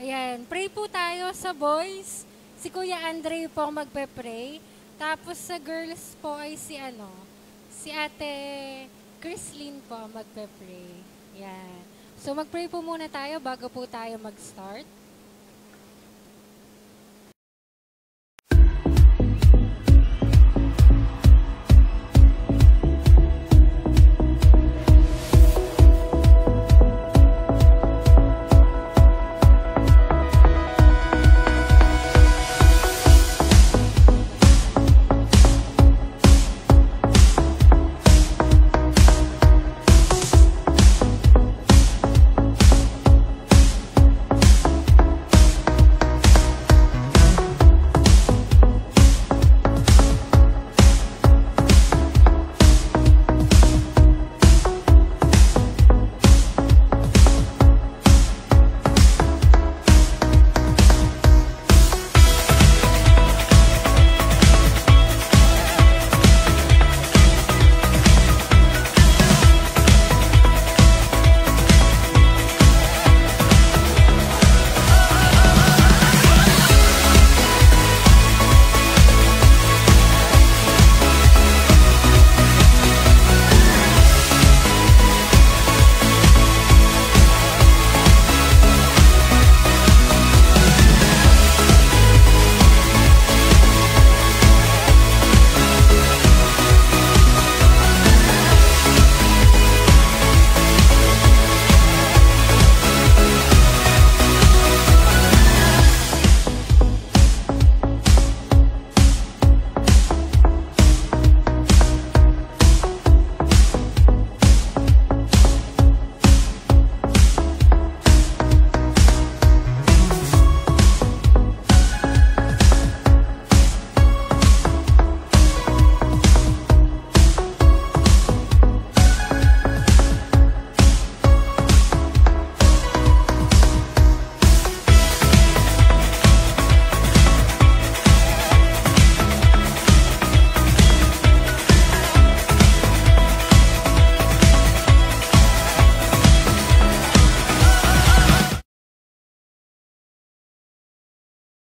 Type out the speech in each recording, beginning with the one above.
Ayan, pray po tayo sa boys. Si Kuya Andre po ang magpe-pray. Tapos sa girls po ay si Ate Chrislyn po ang magpe-pray. Ayan. So mag-pray po muna tayo bago po tayo mag-start.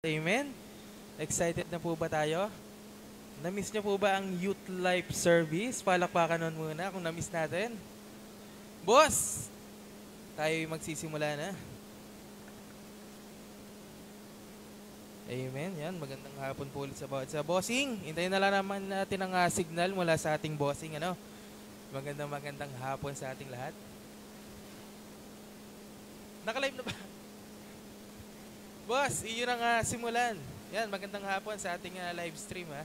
Amen? Excited na po ba tayo? Na-miss niyo po ba ang Youth Life Service? Palakpakan nun muna kung na-miss natin. Boss! Tayo magsisimula na. Amen. Yan, magandang hapon po ulit sa bawat sa bossing. Hintayin na lang naman natin ang signal mula sa ating bossing. Magandang hapon sa ating lahat. Naka-live na ba? Boss, iyon ang simulan. Yan, magandang hapon sa ating live stream ha.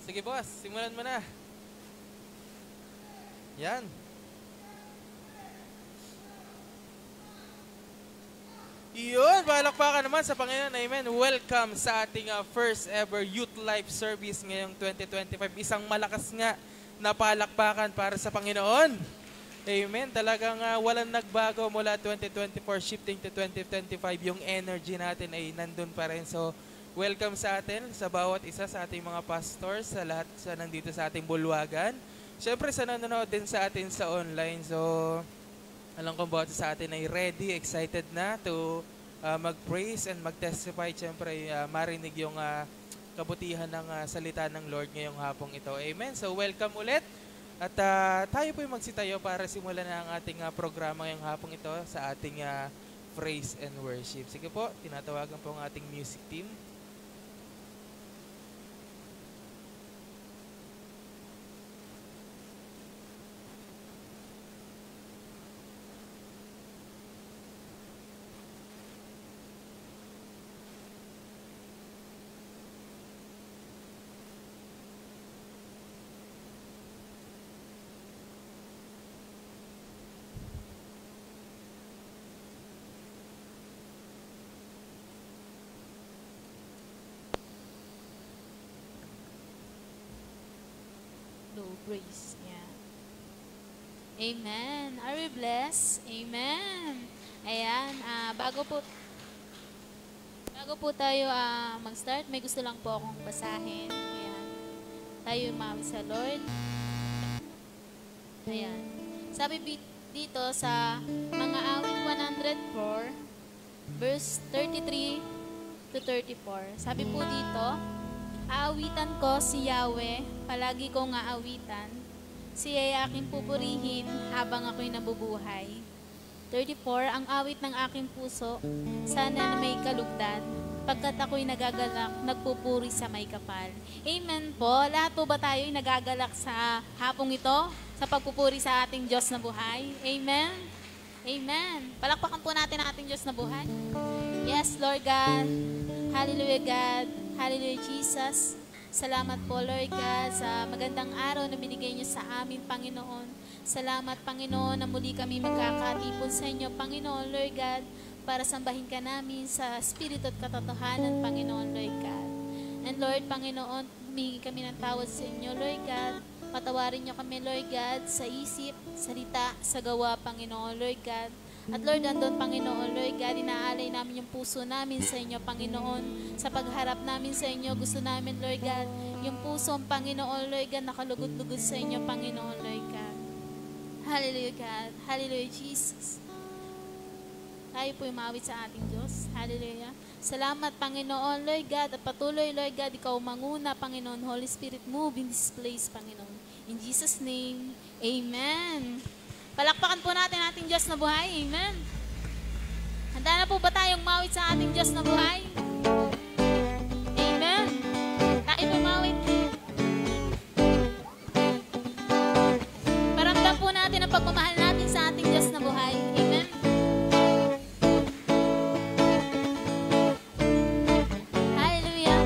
Sige boss, simulan mo na. Yan. Iyon, palakpakan naman sa Panginoon. Amen. Welcome sa ating first ever Youth Life Service ngayong 2025. Isang malakas nga na palakpakan para sa Panginoon. Amen. Talagang walang nagbago mula 2024 shifting to 2025. Yung energy natin ay nandun pa rin. So, welcome sa atin, sa bawat isa sa ating mga pastors, sa lahat sa nandito sa ating bulwagan. Siyempre, sa nanonood din sa atin sa online. So, alam ko bawat sa atin ay ready, excited na to mag-praise and mag-testify. Siyempre, marinig yung kabutihan ng salita ng Lord ngayong hapong ito. Amen. So, welcome ulit. At tayo po yung magsitayo para simulan na ang ating programa ngayong hapong ito sa ating praise and worship. Sige po, tinatawagan po ang ating music team. Praise niya. Amen. Are we blessed? Amen. Ayan, bago po tayo mag-start, may gusto lang po akong basahin. Ayan. Tayo umawit sa Lord. Ayan. Sabi dito sa mga awit 104, verse 33 to 34. Sabi po dito, aawitan ko si Yahweh, palagi kong aawitan. Siya ay aking pupurihin habang ako'y nabubuhay. 34, ang awit ng aking puso, sana na may kalugdan, pagkat ako'y nagagalak, nagpupuri sa may kapal. Amen po. Lahat po ba tayo'y nagagalak sa hapong ito, sa pagpupuri sa ating Diyos na buhay? Amen? Amen. Palakpakan po natin ang ating Diyos na buhay. Yes, Lord God. Hallelujah, God. Hallelujah, Jesus. Salamat po, Lord God, sa magandang araw na binigay niyo sa amin, Panginoon. Salamat, Panginoon, na muli kami magkakatipon sa inyo, Panginoon, Lord God, para sambahin ka namin sa Espiritu at katotohanan, Panginoon, Lord God. And Lord, Panginoon, humingi kami ng tawad sa inyo, Lord God. Patawarin niyo kami, Lord God, sa isip, salita, sa gawa, Panginoon, Lord God. At Lord, andun, Panginoon, Lord God, inaalay namin yung puso namin sa inyo, Panginoon. Sa pagharap namin sa inyo, gusto namin, Lord God, yung pusong, Panginoon, Lord God, nakalugod-lugod sa inyo, Panginoon, Lord God. Hallelujah, God. Hallelujah, Jesus. Tayo po umawit sa ating Diyos. Hallelujah. Salamat, Panginoon, Lord God, at patuloy, Lord God, ikaw manguna, Panginoon. Holy Spirit, move in this place, Panginoon. In Jesus' name, amen. Palakpakan po natin ating Diyos na buhay. Amen. Handa na po ba tayong mawit sa ating Diyos na buhay? Amen. Tayo po mawit. Paramdam po natin ang pagmamahal natin sa ating Diyos na buhay. Amen. Hallelujah.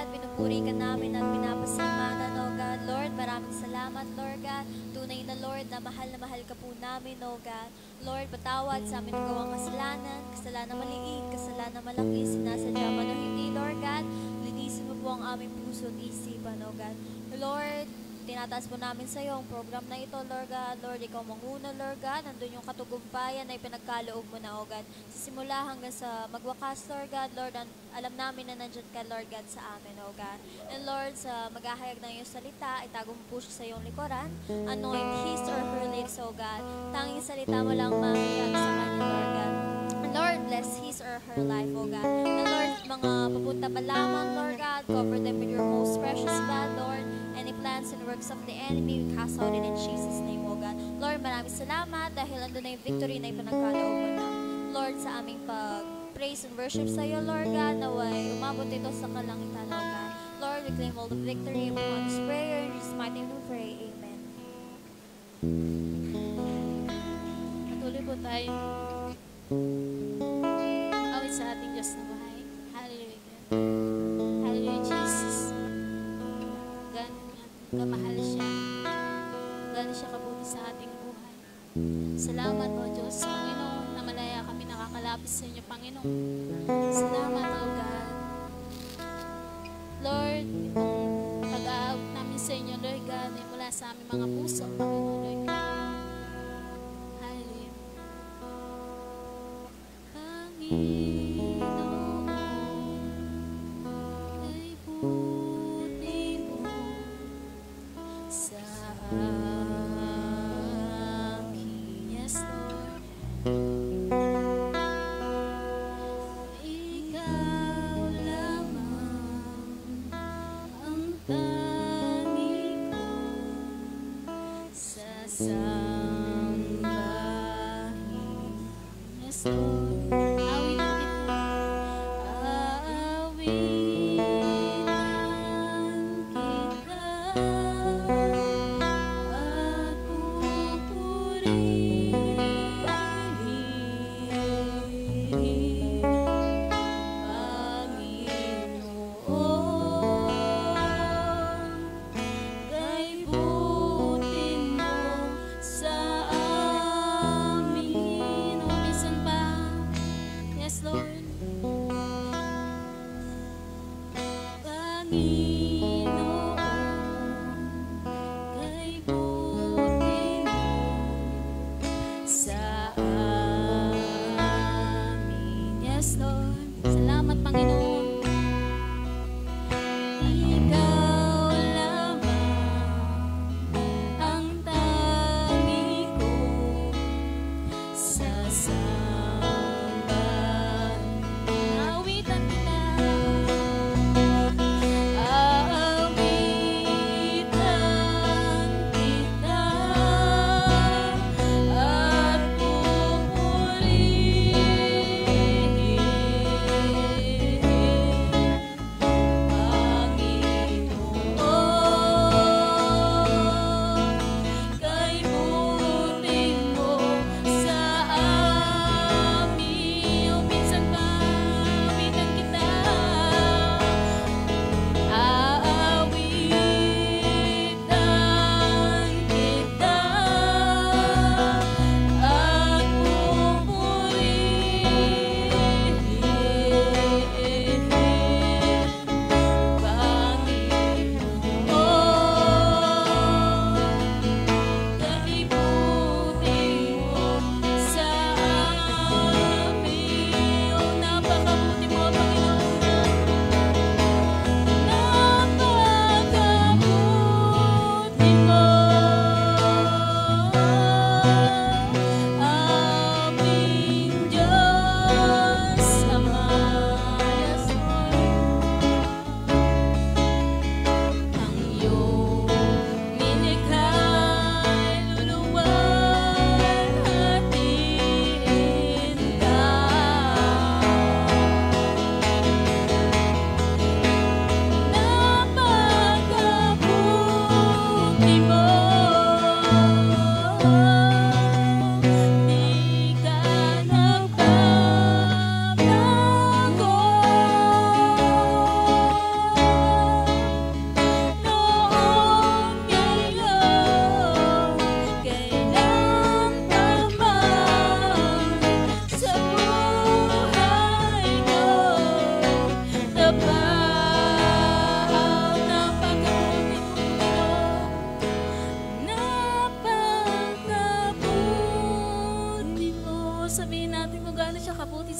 God. Pinupuri ka namin at pinapasalamatan, O God. Lord, maraming salamat, Lord God. Tunay na, Lord, na mahal ka po namin, O God. Lord, patawad sa amin nagawang kasalanan, kasalanan maliit, kasalanan malaki, sinasadya man o hindi, Lord God. Linisin mo po ang aming puso at isipan, O God. Lord, tinataas po namin sa iyo ang program na ito, Lord God. Lord, ikaw manguna, Lord God. Nandun yung katugumpayan na ipinagkaloob mo na, O God. Sa simula hanggang sa magwakas, Lord God. Lord, alam namin na nandyan ka, Lord God, sa amin, O God. And Lord, sa maghahayag ng iyong salita, itago mo po siya sa iyong likuran. Anoint his or her lips, O God. Tanging salita mo lang mahayag sa kanya, Lord God. And Lord, bless his or her life, O God. And Lord, mga papunta pa lamang, Lord God, cover them with your most precious blood, Lord. Any plans and works of the enemy, we cast out it in Jesus' name, O God. Lord, maraming salamat dahil andun na yung victory na ipinagkaloob mo na. Lord, sa aming pag-praise and worship sa iyo, Lord God, naway umabot ito sa kalangitan, O God. Lord, we claim all the victory upon this prayer. In Jesus' mighty name we pray. Amen. Patuloy po tayo. Awit sa ating Diyos na buhay. Hallelujah. Hallelujah, Jesus. Kamahal siya. Gano'n siya kabuti sa ating buhay. Salamat o Diyos, Panginoon, na malaya kami nakakalapis sa inyo, Panginoon. Salamat o God. Lord, itong pag-aawit namin sa inyo, Lord God, ay mula sa aming mga puso, Panginoon, Lord God. Hallelujah. Panginoon, ay buti mo sa akin, yes Lord. Ikaw lamang ang tangi ko sa sambahin, yes Lord. Awitan kita, awitan kita. Yes, Lord. Salamat, Panginoon. Ikaw lamang ang tangi ko sa sambahan. Awitan kita. Awitan kita at pupurihin, Panginoon.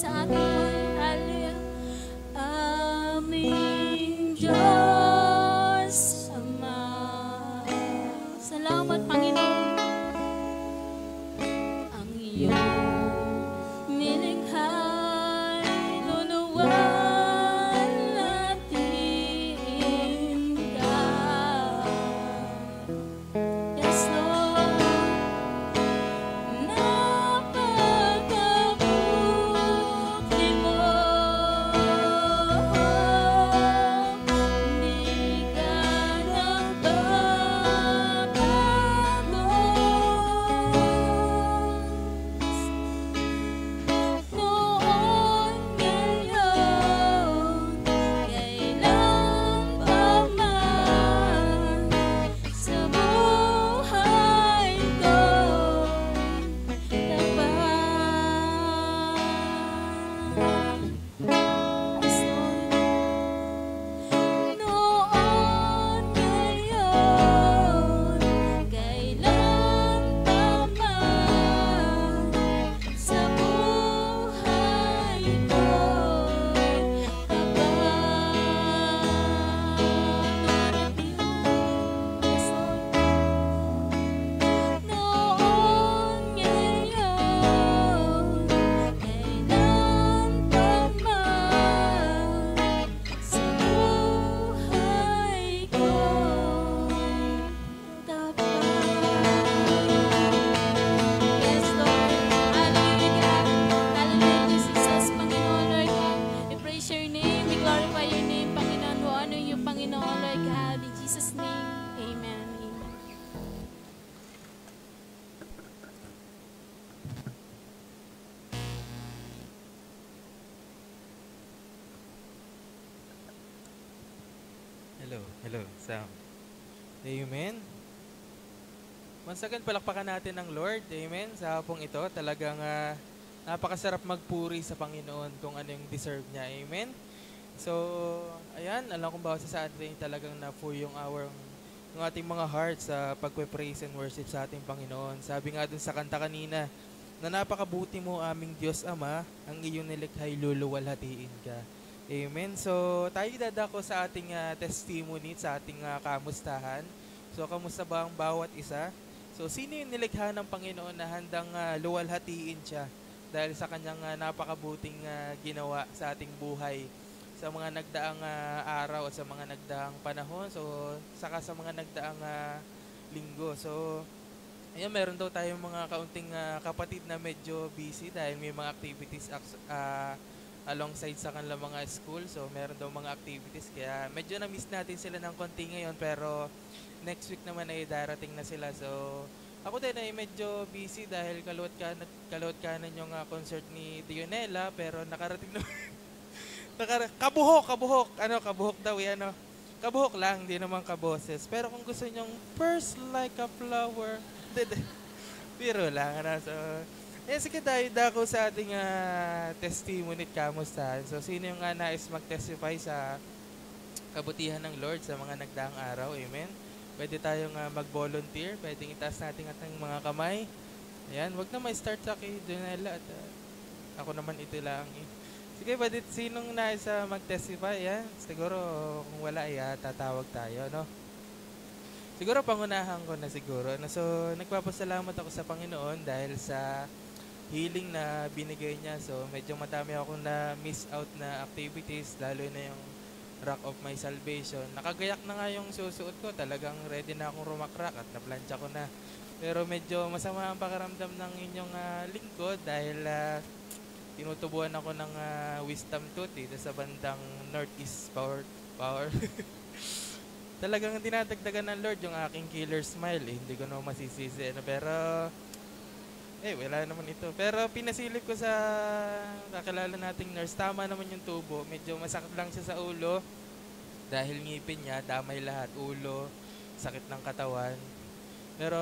sa ating buhay. Hallelujah. Aming Diyos Ama. Salamat, Panginoon. Ang iyong nilikha'y luluwalhatiin ka. Yes, Lord. Napakabuti mo. Di ka nagbabago. Noon, ngayon, kailan pa man sa buhay ko tapat. Yes, Lord. Noon, ngayon, kailan pa man sa buhay ko tapat. Yes, Lord. Noon, ngayon, kailan pa man sa buhay ko tapat. Yes, Lord. Hallelujah, God. Hallelujah, Jesus, Panginoon, Lord God. We praise your name. We glorify your name, Panginoon. We honor you, Panginoon, Lord God. In Jesus' name, amen. Amen. Hello, Sam. Amen. Once again, palakpakan natin ang Lord. Amen. Sa hapong ito, talagang napakasarap magpuri sa Panginoon kung ano yung deserve niya. Amen. So, ayan, alam kong bawat sa atin talagang na-full yung ating mga hearts sa pagpe-praise and worship sa ating Panginoon. Sabi nga dun sa kanta kanina, na napakabuti mo aming Diyos Ama, ang iyong nilikhay luluwalhatiin ka. Amen. So, tayo dadako sa ating testimony, sa ating kamustahan. So, kamusta ba ang bawat isa? So, sino yung nilikha ng Panginoon na handang luwalhatiin siya dahil sa kanyang napakabuting ginawa sa ating buhay sa mga nagdaang araw at sa mga nagdaang panahon, so saka sa mga nagdaang linggo. So, ayan, meron daw tayong mga kaunting kapatid na medyo busy dahil may mga activities alongside sa kanilang mga school. So, meron daw mga activities. Kaya medyo na-miss natin sila ng konti ngayon. Pero next week naman ay darating na sila. So, ako din ay medyo busy dahil kaluwat kanan yung concert ni Dionela. Pero nakarating na... kabuhok. Kabuhok daw yan. Kabuhok lang, hindi naman kaboses. Pero kung gusto nyong burst like a flower, biro lang. So, sige tayo dako sa ating testimony at kamustahan. So, sino yung nais mag-testify sa kabutihan ng Lord sa mga nagdaang araw? Amen. Pwede tayong mag-volunteer. Pwedeng itaas natin ating mga kamay. Ayan, wag na may start sa kay Donella. At ako naman ito lang. Sige, pwede sinong nais mag-testify? Ayan, siguro kung wala ay tatawag tayo, no? Siguro pangunahan ko na siguro. So, nagpapasalamat ako sa Panginoon dahil sa healing na binigay niya. So, medyo madami akong na-miss out na activities, lalo na yung Rock of My Salvation. Nakagayak na nga yung susuot ko. Talagang ready na akong rumakrak at naplansya ko na. Pero medyo masama ang pakiramdam ng inyong lingkod dahil tinutubuan ako ng wisdom tooth dito sa bandang Northeast Power. Talagang dinadagdagan ng Lord yung aking killer smile. Hindi ko naman masisisi. Pero, wala naman ito. Pero pinasilip ko sa kakilala nating nurse. Tama naman yung tubo. Medyo masakit lang siya sa ulo. Dahil ngipin niya, damay lahat. Ulo, sakit ng katawan. Pero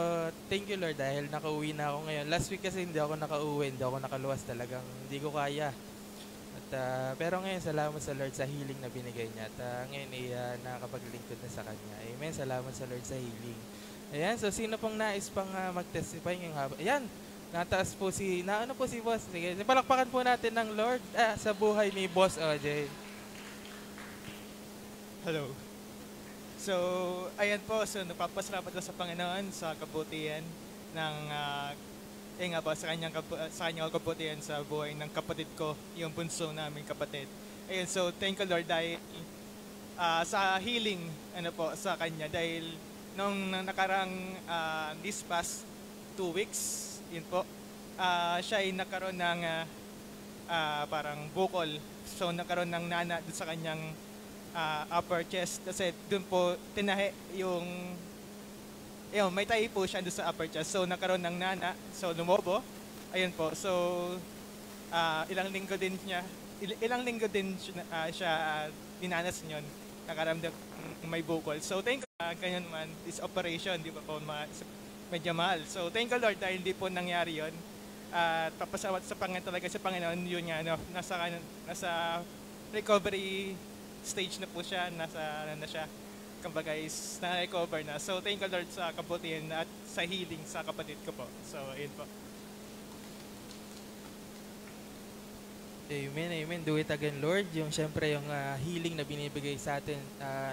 thank you Lord dahil nakauwi na ako ngayon. Last week kasi hindi ako nakauwi. Hindi ako nakaluwas talagang. Hindi ko kaya. Pero ngayon, salamat sa Lord sa healing na binigay niya. At ngayon ay nakakapaglingkod na sa Kanya. Amen. Salamat sa Lord sa healing. Ayan. So, sino pong nais pang mag-testify ngayong hapon? Ayan. Nataas po ano po si Boss. Sige, palakpakan po natin ng Lord sa buhay ni Boss OJ. Hello. So, ayan po. So, napapasalamat ko sa Panginoon sa kabutihan ng nga ba, sa kanyang kabutihan sa buhay ng kapatid ko, yung bunso namin kapatid. Ayun, so thank you Lord dahil sa healing sa kanya dahil nung nakarang this past 2 weeks, yun po, siya ay nagkaroon ng parang bukol. So nagkaroon ng nana doon sa kanyang upper chest kasi doon po tinahi may tahi po siya doon sa upper chest. So nagkaroon ng nana, so lumobo. Ayun po. So ilang linggo din siya dinanas niyon, nakaramdam may bukol. So thank you, ganyan naman, this operation, di ba po, medyo mahal. So thank you Lord dahil hindi po nangyari yon. At papasawat sa Panginoon, yun nga, nasa recovery stage na po siya, nasa siya, kumbaga is na-recover na. So thank you Lord sa kabutihan at sa healing sa kapatid ko po. So ayun po. Amen, amen. Do it again, Lord. Yung syempre yung healing na binibigay sa atin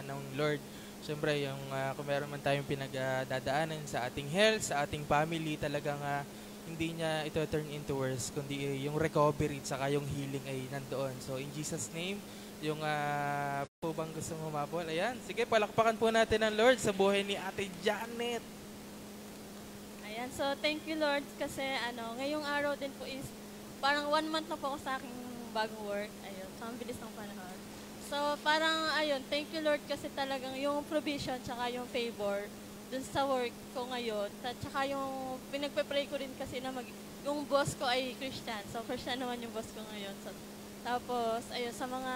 ng Lord. Syempre yung kung meron man tayong pinagdadaanan sa ating health, sa ating family, talagang hindi niya ito turn into worse, kundi yung recovery saka yung healing ay nandoon. So in Jesus name, yung po bang gusto mo mabol? Ayan, sige, palakpakan po natin ang Lord sa buhay ni Ate Janet. Ayan, so thank you Lord kasi ngayong araw din po is parang 1 month na po ako sa aking bagong work. Ayun, so ang bilis ng panahon. So parang ayun, thank you Lord kasi talagang yung provision tsaka yung favor dun sa work ko ngayon. Tsaka yung pinagpe-pray ko rin kasi na yung boss ko ay Christian. So Christian naman yung boss ko ngayon. So, tapos ayun, sa mga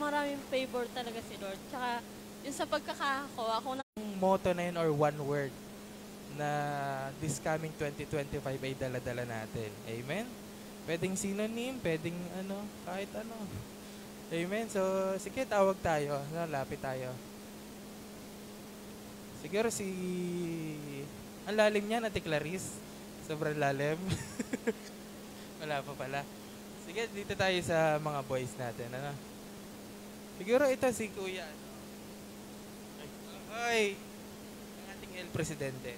maraming favor talaga si Lord. Tsaka yung sa pagkakako, ako na Motto na yun or one word na this coming 2025 ay dala-dala natin. Amen? Pwedeng synonym, pwedeng kahit ano. Amen? So, sige, tawag tayo. Lapit tayo. Siguro ang lalim niya, Ate Clarice. Sobrang lalim. Wala pa pala. Sige, dito tayo sa mga boys natin. Siguro ito si Kuya. Ay, ang ating El Presidente.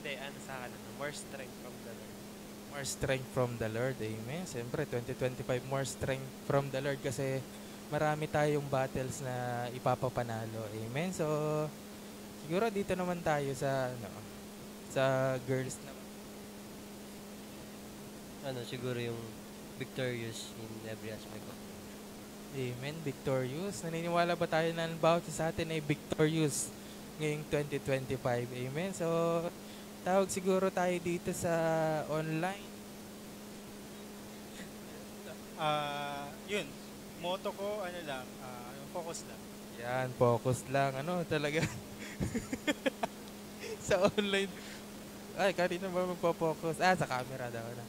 Hindi, sa akin, more strength from the Lord. More strength from the Lord. Amen. Siyempre, 2025, more strength from the Lord kasi marami tayong battles na ipapapanalo. Amen. So, siguro dito naman tayo sa girls na. Siguro yung victorious in every aspect of life. Amen. Victorious. Naniniwala ba tayo na ang bawat sa atin ay victorious ngayong 2025? Amen. So, tawag siguro tayo dito sa online. Yun. Motto ko, focus lang. Yan, focus lang. Talaga. Sa online. Ay, kanina ba magpo-focus? Sa camera daw na.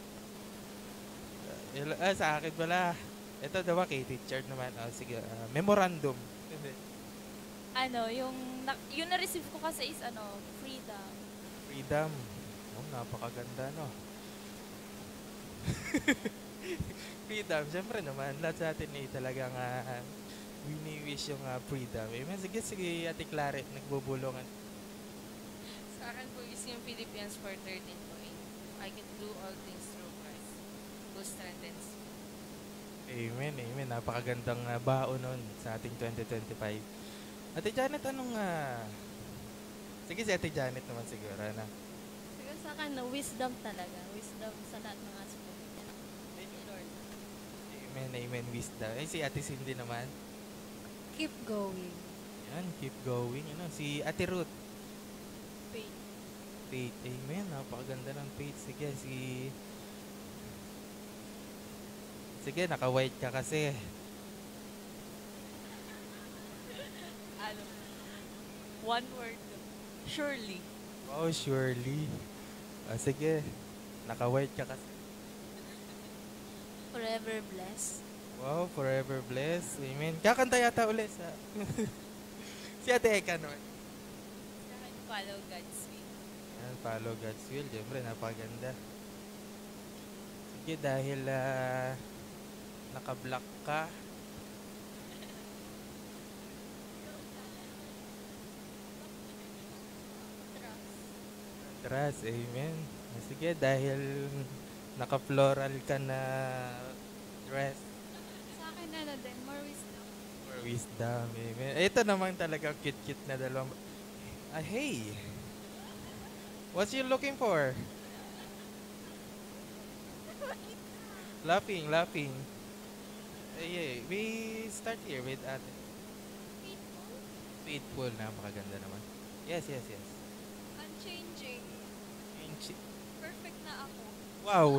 Sa akin pala. Ito daw kay teacher naman. Sige, memorandum. Yung na-receive ko kasi is freedom. Freedom. Napakaganda, no? Freedom. Siyempre naman, lahat sa atin ay talagang wini-wish yung freedom. Amen. Sige, Ate Claret, nagbubulungan. Sa akin po is yung Philippians 4:13 po. I can do all things through Christ who strengthens me. Amen, amen. Napakagandang baon nun sa ating 2025. Ate Janet, sige si Ate Janet naman siguro, siguro sa akin, wisdom talaga. Wisdom sa lahat ng aspect. Thank you, Lord. Amen, amen. Wisdom. Si Ate Cindy naman. Keep going. Yan, keep going. Si Ate Ruth. Faith. Faith. Amen. Napakaganda ng faith. Sige, naka-white ka kasi. One word. Surely. Oh, surely. Sige, naka-white ka kasi. Forever blessed. Wow, forever blessed. Amen. Kakanta yata ulit sa... si Ate Eka naman. Sa akin, follow God's will. Yan, follow God's will. Siyempre, napakaganda. Sige, dahil naka-block ka, trust, amen. Sige, dahil naka-floral ka na dress, Sa akin din, more wisdom. for wisdom, amen. Ito naman talagang cute-cute na dalawang... hey! What's you looking for? Laughing, laughing. Yeah, we start here with ate. Faithful, napakaganda naman. Yes, yes, yes. Unchanging. Perfect na ako. Wow.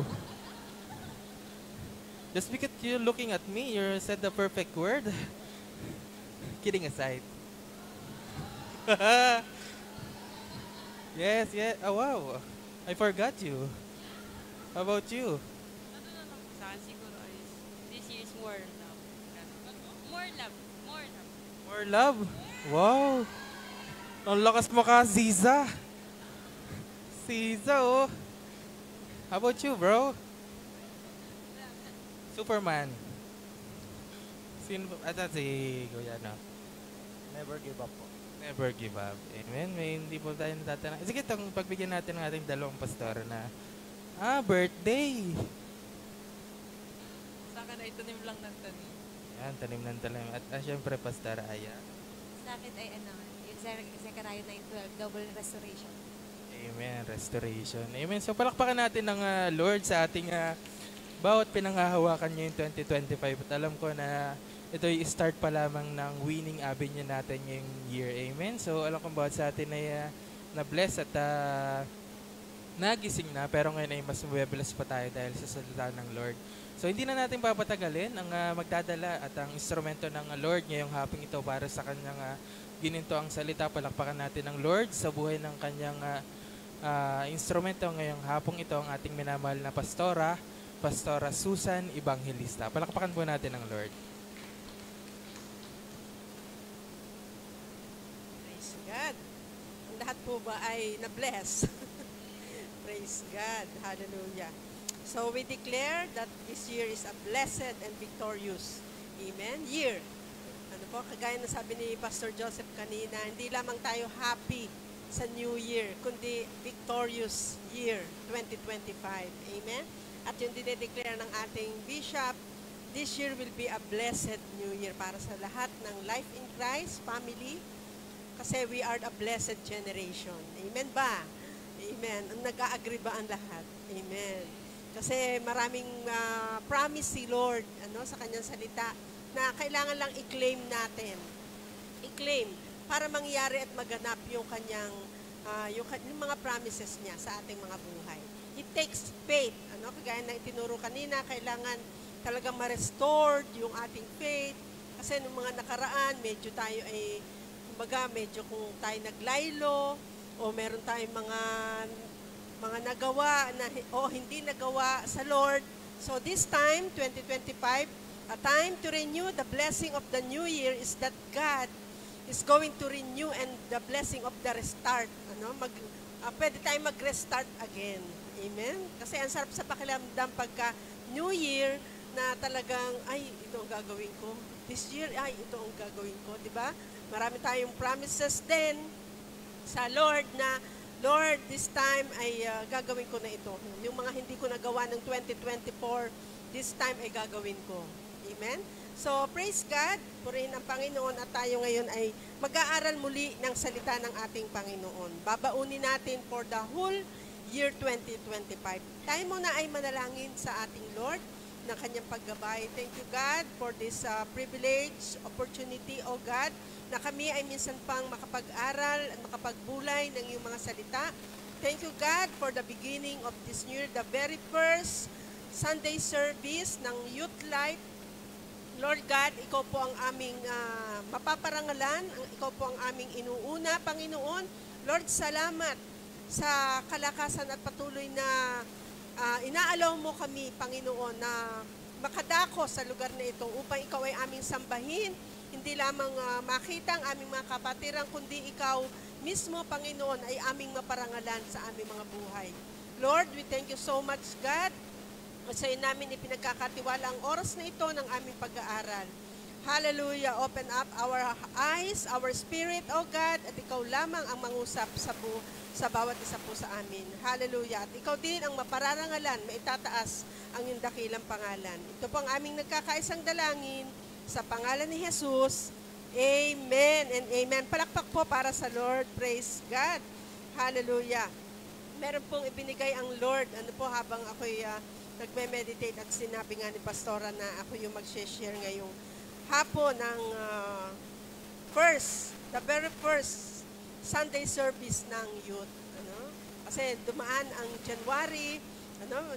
Just because you're looking at me, you said the perfect word. Kidding aside. Yes, yes. Oh, wow. I forgot you. How about you? Sa akin siguro is, this year is more love. More love. More love. More love? Wow. Ang lakas mo ka, Ziza. Ziza, oh. How about you, bro? Superman. Sino ba? Si Kuya, no? Never give up po. Never give up. Amen. May hindi po tayo natatanong. Sige, itong pagbigyan natin ng ating dalawang pastor na, birthday. Sa akin ay tanim lang ng tanim. Yan, tanim ng talim. At syempre, Pastor Aya. Sa akin ay yung Zechariah 9:12, double restoration. Amen. Restoration. Amen. So, palakpakan natin ng Lord sa ating bawat pinanghahawakan niya yung 2025. At alam ko na ito yung start pa lamang ng winning avenue natin yung year. Amen. So, alam ko bawat sa atin ay na-bless at nagising na. Pero ngayon ay mas mabibless pa tayo dahil sa salita ng Lord. So, hindi na natin papatagalin ang magdadala at ang instrumento ng Lord ngayong hapong ito para sa kanyang gininto ang salita. Palakpakan natin ng Lord sa buhay ng kanyang instrumento ngayong hapong ito, ang ating minamahal na Pastora Susan Evangelista. Palakpakan po natin ang Lord. Praise God. Ang lahat po ba ay na-bless? Praise God. Hallelujah. So we declare that this year is a blessed and victorious, amen, year. Ano po, kagaya na sabi ni Pastor Joseph kanina, hindi lamang tayo happy sa New Year, kundi victorious year 2025, amen. At yung dinedeclare ng ating bishop, this year will be a blessed New Year para sa lahat ng Life in Christ family, kasi we are a blessed generation, amen ba? Amen. Nag-a-agree ba ang lahat? Amen. Kasi maraming promise si Lord sa kanyang salita na kailangan lang i-claim natin. I-claim para mangyari at maganap yung kanyang yung mga promises niya sa ating mga buhay. It takes faith. Kagaya na itinuro kanina, kailangan talagang ma-restored yung ating faith. Kasi nung mga nakaraan, medyo tayo ay, kumbaga, medyo kung tayo naglaylo o meron tayong mga nagawa na o hindi nagawa sa Lord. So this time, 2025, a time to renew. The blessing of the new year is that God is going to renew and the blessing of the restart. Pwede tayong mag-restart again. Amen? Kasi ang sarap sa pakiramdam pagka new year na talagang, ay, ito ang gagawin ko. This year, ay, ito ang gagawin ko. Diba? Marami tayong promises din sa Lord na Lord, this time ay gagawin ko na ito. Yung mga hindi ko nagawa ng 2024, this time ay gagawin ko. Amen? So, praise God. Purihin ang Panginoon at tayo ngayon ay mag-aaral muli ng salita ng ating Panginoon. Babaunin natin for the whole year 2025. Tayo muna ay manalangin sa ating Lord ng kanyang paggabay. Thank you, God, for this privilege, opportunity, O God, na kami ay minsan pang makapag-aral at makapagbulay ng iyong mga salita. Thank you, God, for the beginning of this year, the very first Sunday service ng Youth Life. Lord God, ikaw po ang aming mapaparangalan, ikaw po ang aming inuuna, Panginoon. Lord, salamat sa kalakasan at patuloy na inaalaw mo kami, Panginoon, na makadako sa lugar na ito upang ikaw ay aming sambahin. Hindi lamang makita ang aming mga kapatiran, kundi ikaw mismo, Panginoon, ay aming maparangalan sa aming mga buhay. Lord, we thank you so much, God. Sa iyo namin ipinagkakatiwala ang oras na ito ng aming pag-aaral. Hallelujah. Open up our eyes, our spirit, O God, at ikaw lamang ang mangusap sa bawat isa po sa amin. Hallelujah. At ikaw din ang mapararangalan, maitataas ang iyong dakilang pangalan. Ito po ang aming nagkakaisang dalangin sa pangalan ni Jesus. Amen and amen. Palakpak po para sa Lord. Praise God. Hallelujah. Meron pong ibinigay ang Lord. Ano po, habang ako'y nagme-meditate at sinabi nga ni Pastora na ako yung mag-share ngayong hapon ng the very first Sunday service ng youth. Kasi dumaan ang January,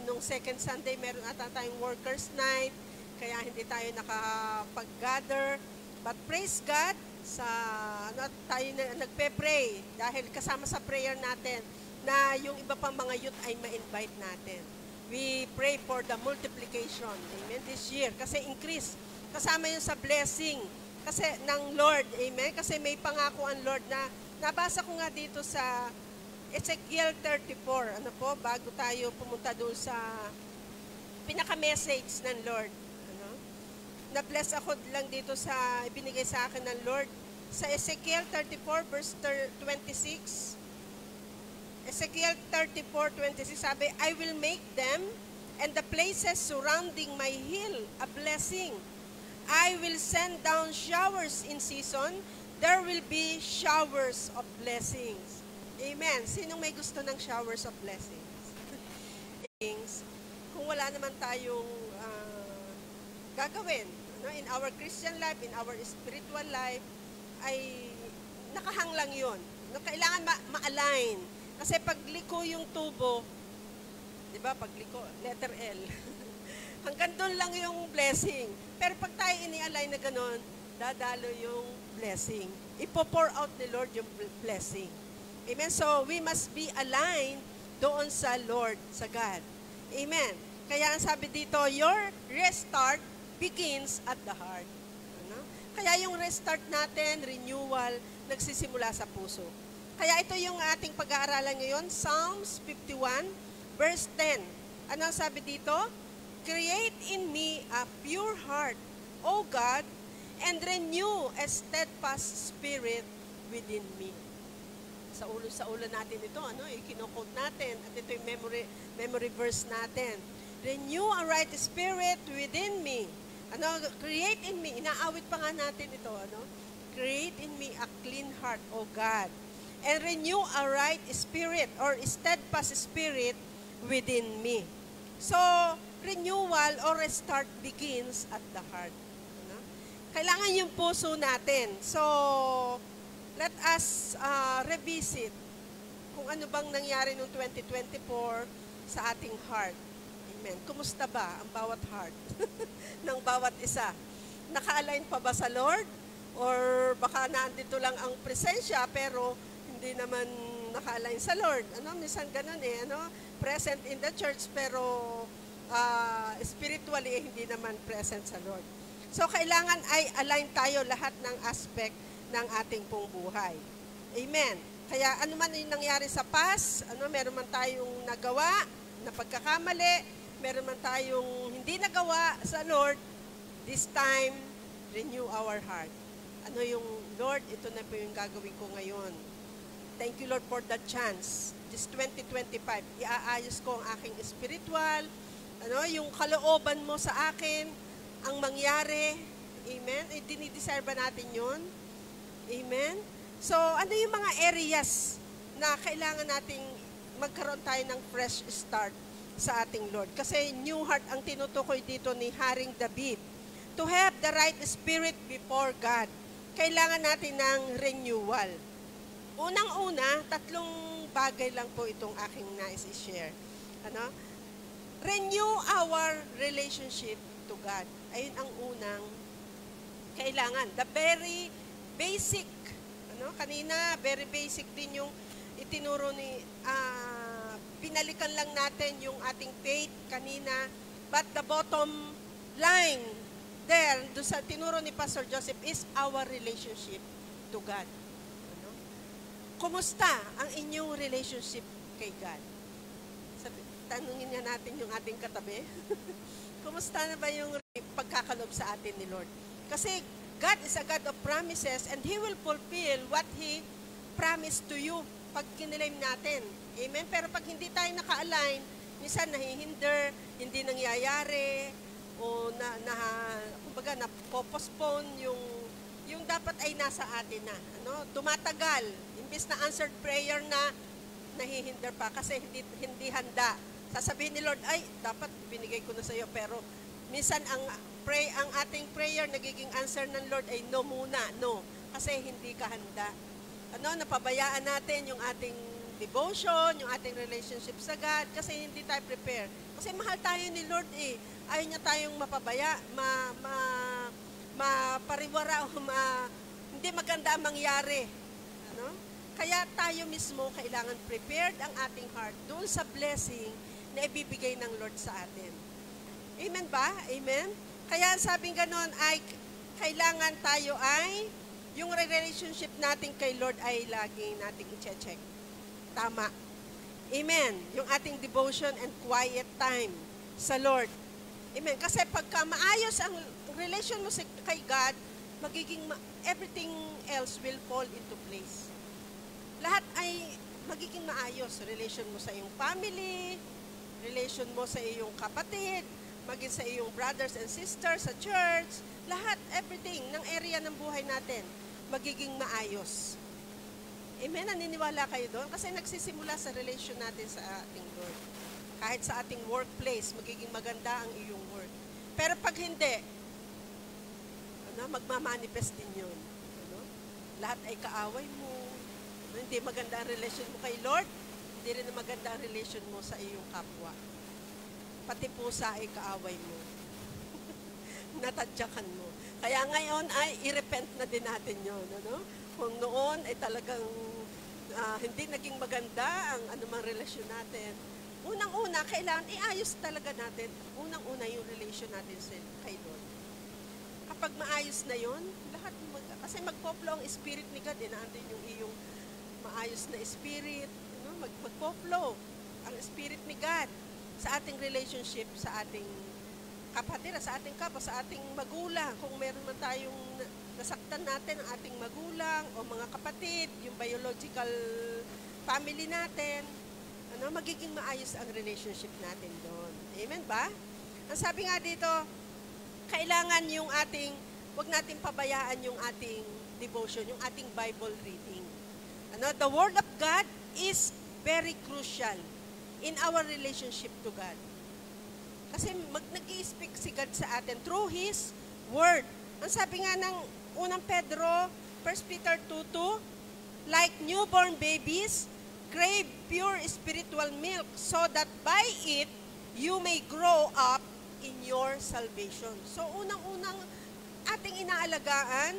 nung second Sunday meron ata tayong workers night, kaya hindi tayo nakapag-gather. But praise God, tayo nagpe-pray dahil kasama sa prayer natin na yung iba pang mga youth ay ma-invite natin. We pray for the multiplication, amen, this year. Kasi increase, kasama yun sa blessing kasi ng Lord, amen. Kasi may pangako ang Lord na nabasa ko nga dito sa Ezekiel 34, bago tayo pumunta doon sa pinaka-message ng Lord. Na-bless ako lang dito sa ibinigay sa akin ng Lord. Sa Ezekiel 34 verse 26, Ezekiel 34:26 sabi, I will make them and the places surrounding my hill a blessing. I will send down showers in season. There will be showers of blessings. Amen. Sinong may gusto ng showers of blessings? Kung wala naman tayong gagawin in our Christian life, in our spiritual life, ay nakahang lang yun. Kailangan ma-align. Kasi pagliko yung tubo, di ba, pagliko, letter L, hanggang doon lang yung blessing. Pero pag tayo ini-align na gano'n, dadalo yung blessing. Ipo-pour out ni Lord yung blessing. Amen? So, we must be aligned doon sa Lord, sa God. Amen? Kaya ang sabi dito, your restart begins at the heart. Kaya yung restart natin, renewal, nagsisimula sa puso. Kaya ito yung ating pag-aaralan ngayon, Psalms 51, verse 10. Ano sabi dito? Create in me a pure heart, O God, and renew a steadfast spirit within me. Sa ulo natin ito, ikinokot natin, at ito yung memory verse natin. Renew a right spirit within me. Create in me, inaawit pa nga natin ito, create in me a clean heart, O God, and renew a right spirit or steadfast spirit within me. So, renewal or restart begins at the heart. Kailangan yung puso natin. So, let us revisit kung ano bang nangyari noong 2024 sa ating heart. Amen. Kumusta ba ang bawat heart ng bawat isa? Naka-align pa ba sa Lord? Or baka nandito lang ang presensya pero hindi naman naka-align sa Lord. Minsan ganun present in the church pero spiritually hindi naman present sa Lord. So kailangan ay align tayo lahat ng aspect ng ating pong buhay. Amen. Kaya ano man yung nangyari sa past, meron man tayong nagawa na pagkakamali, meron man tayong hindi nagawa sa Lord, this time, renew our heart. Yung Lord, ito na po yung gagawin ko ngayon. Thank you, Lord, for that chance. This 2025, iaayos ko ang aking spiritual, yung kalooban mo sa akin, ang mangyari. Amen? Dinidesire ba natin yun? Amen? So, ano yung mga areas na kailangan nating magkaroon tayo ng fresh start sa ating Lord? Kasi new heart ang tinutukoy dito ni Haring David. To have the right spirit before God, kailangan natin ng renewal. Unang-una, 3 bagay lang po itong aking nais i-share. Renew our relationship to God. Ayun ang unang kailangan. The very basic. Kanina, very basic din yung itinuro ni, pinalikan lang natin yung ating faith kanina. But the bottom line there, doon sa tinuro ni Pastor Joseph, is our relationship to God. kumusta ang inyong relationship kay God? Tanungin nga natin yung ating katabi. Kumusta na ba yung pagkakalob sa atin ni Lord? Kasi God is a God of promises and He will fulfill what He promised to you pag kinilaim natin. Amen? Pero pag hindi tayo naka-align, minsan nahihinder, hindi nangyayari, o kumbaga na-postpone yung dapat ay nasa atin na. Ano? Tumatagal. Imbis na answered prayer na, nahihinder pa kasi hindi handa. Sasabihin ni Lord, ay, dapat binigay ko na sa iyo. Pero minsan ang ating prayer, nagiging answer ng Lord ay no muna, no. Kasi hindi ka handa. Napabayaan natin yung ating devotion, yung ating relationship sa God, kasi hindi tayo prepared. Kasi mahal tayo ni Lord eh. Ayaw niya tayong mapabaya, mapariwara o hindi maganda ang mangyari. Kaya tayo mismo kailangan prepared ang ating heart doon sa blessing na ibibigay ng Lord sa atin. Amen ba? Amen? Kaya sabing ganon ay kailangan tayo ay yung relationship natin kay Lord ay lagi nating i-check. Tama. Amen. Yung ating devotion and quiet time sa Lord. Amen. Kasi pagka maayos ang relation mo kay God, everything else will fall into place. Lahat ay magiging maayos. Relation mo sa iyong family, relation mo sa iyong kapatid, maging sa iyong brothers and sisters sa church, lahat, everything ng area ng buhay natin, magiging maayos. Amen? Naniniwala kayo doon? Kasi nagsisimula sa relation natin sa ating Lord. Kahit sa ating workplace, magiging maganda ang iyong work. Pero pag hindi, magmamanifest din yun. Lahat ay kaaway mo. Hindi maganda ang relation mo kay Lord, hindi rin maganda ang relation mo sa iyong kapwa. Pati pusa ay kaaway mo. Natadyakan mo. Kaya ngayon ay i-repent na din natin yun. Kung noon ay talagang hindi naging maganda ang anumang relasyon natin, unang-una, kailangan iayos talaga natin. Unang-una yung relation natin kay Lord. Kapag maayos na yun, lahat, kasi magpo-flow ang spirit ni God, naandun yung iyong maayos na spirit, magpo-flow ang spirit ni God sa ating relationship, sa ating kapatid, sa ating kapwa, sa ating magulang. Kung meron man tayong nasaktan natin ang ating magulang o mga kapatid, yung biological family natin, magiging maayos ang relationship natin doon. Amen ba? Ang sabi nga dito, kailangan yung wag natin pabayaan yung ating devotion, yung ating Bible reading. The Word of God is very crucial in our relationship to God. Kasi nag-i-speak si God sa atin through His Word. Ang sabi nga ng unang Pedro, 1 Peter 2:2, like newborn babies, crave pure spiritual milk so that by it, you may grow up in your salvation. So, unang-unang ating inaalagaan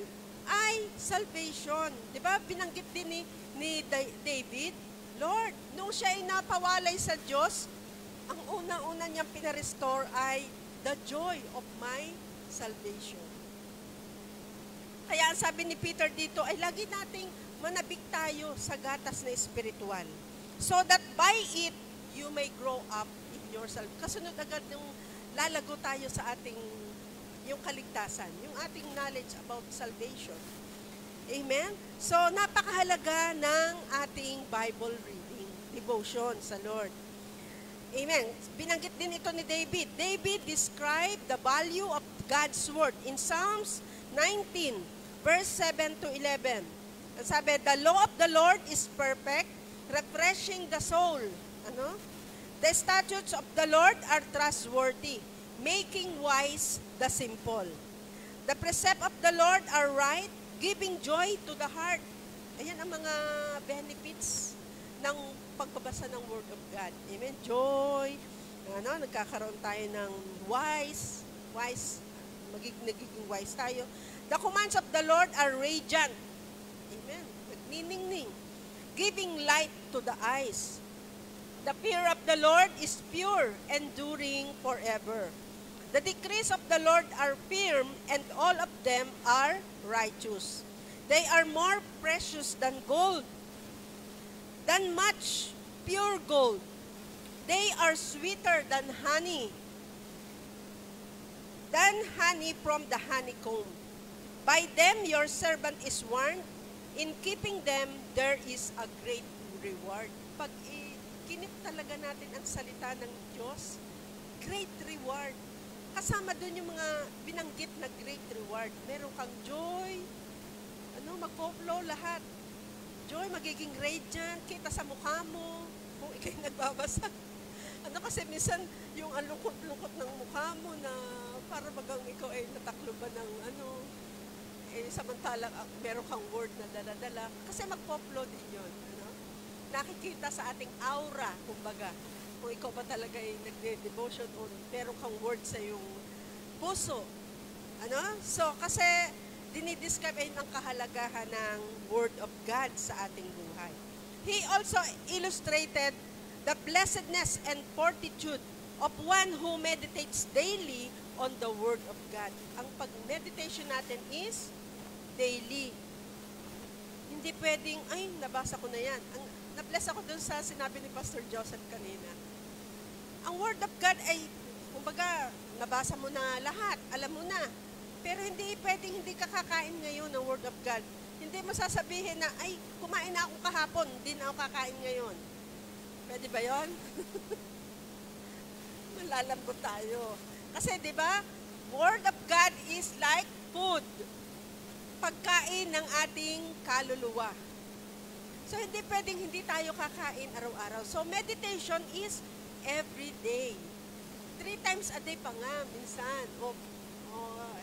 ay salvation. Di ba? Binanggit din ni David, Lord, nung siya ay napawalay sa Diyos, ang unang-una niyang pinarestore ay the joy of my salvation. Kaya ang sabi ni Peter dito ay lagi nating manabik tayo sa gatas na espiritual. So that by it, you may grow up in your salvation. Kasunod agad nung lalago tayo sa ating yung kaligtasan, yung ating knowledge about salvation. Amen? So, napakahalaga ng ating Bible reading, devotion sa Lord. Amen. Binanggit din ito ni David. David described the value of God's Word in Psalms 19, verse 7 to 11. Sabi, the law of the Lord is perfect, refreshing the soul. The statutes of the Lord are trustworthy, making wise the simple. The precept of the Lord are right, giving joy to the heart. Ayan ang mga benefits ng pagbabasa ng Word of God. Amen? Joy. Nagkakaroon tayo ng wise, nagiging wise tayo. The commands of the Lord are radiant. Amen? Nagniningning. Giving light to the eyes. The fear of the Lord is pure, enduring forever. The decrees of the Lord are firm, and all of them are righteous. They are more precious than gold, than much pure gold. They are sweeter than honey from the honeycomb. By them your servant is warned. In keeping them, there is a great reward. Pag kinip talaga natin ang salita ng Diyos, great reward. Kasama doon yung mga binanggit na great reward. Meron kang joy, mag-flow lahat. Joy, magiging radiant, kita sa mukha mo, kung ikay nagbabasa. Kasi minsan, yung ang lungkot-lungkot ng mukha mo na para bagang ikaw ay natakloban ng samantalang meron kang word na dala-dala. Kasi mag-flow din yun. Nakikita sa ating aura, kumbaga, kung ikaw ba talaga ay nagde-devotion o meron kang word sa iyong puso. So, kasi dinidescribe ay ang kahalagahan ng Word of God sa ating buhay. He also illustrated the blessedness and fortitude of one who meditates daily on the Word of God. Ang pag-meditation natin is daily. Hindi pwedeng, nabasa ko na yan. Na-bless ako dun sa sinabi ni Pastor Joseph kanina. Ang Word of God ay, kumbaga, nabasa mo na lahat, alam mo na. Pero hindi pwedeng hindi ka kakain ngayon ng Word of God. Hindi mo sasabihin na, kumain na ako kahapon, hindi na ako kakain ngayon. Pwede ba yun? Malalambot tayo. Kasi, di ba, Word of God is like food. Pagkain ng ating kaluluwa. So, hindi pwedeng hindi tayo kakain araw-araw. So, meditation is every day. 3 times a day pa nga, minsan.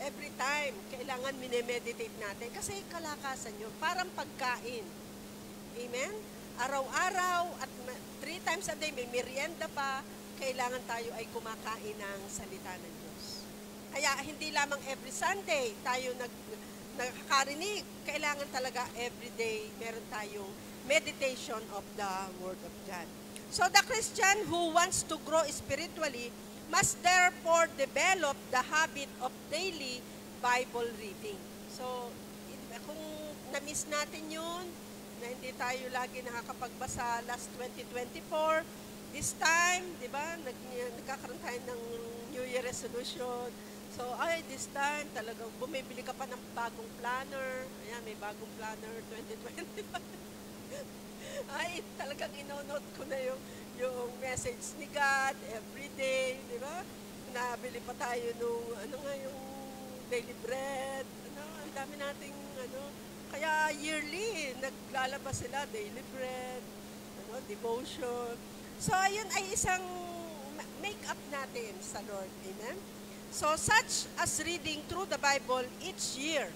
Every time, kailangan minemeditate natin. Kasi kalakasan yun. Parang pagkain. Amen? Araw-araw at 3 times a day, may merienda pa, kailangan tayo ay kumakain ng salita ng Diyos. Kaya hindi lamang every Sunday tayo nakakarinig. Kailangan talaga every day meron tayong meditation of the Word of God. So the Christian who wants to grow spiritually must therefore develop the habit of daily Bible reading. So, kung na-miss natin yun, na hindi tayo lagi nakakapagbasa last 2024, this time, di ba, nagkakaroon tayo ng New Year resolution. So, this time, talagang bumibili ka pa ng bagong planner. Ayan, may bagong planner 2025. Talagang ino-note ko na yung message ni God every day, di ba? Nabili pa tayo nung, yung daily bread, ang dami nating, kaya yearly, naglalabas sila, daily bread, devotion. So, ayun ay isang make-up natin sa Lord, amen? So, such as reading through the Bible each year,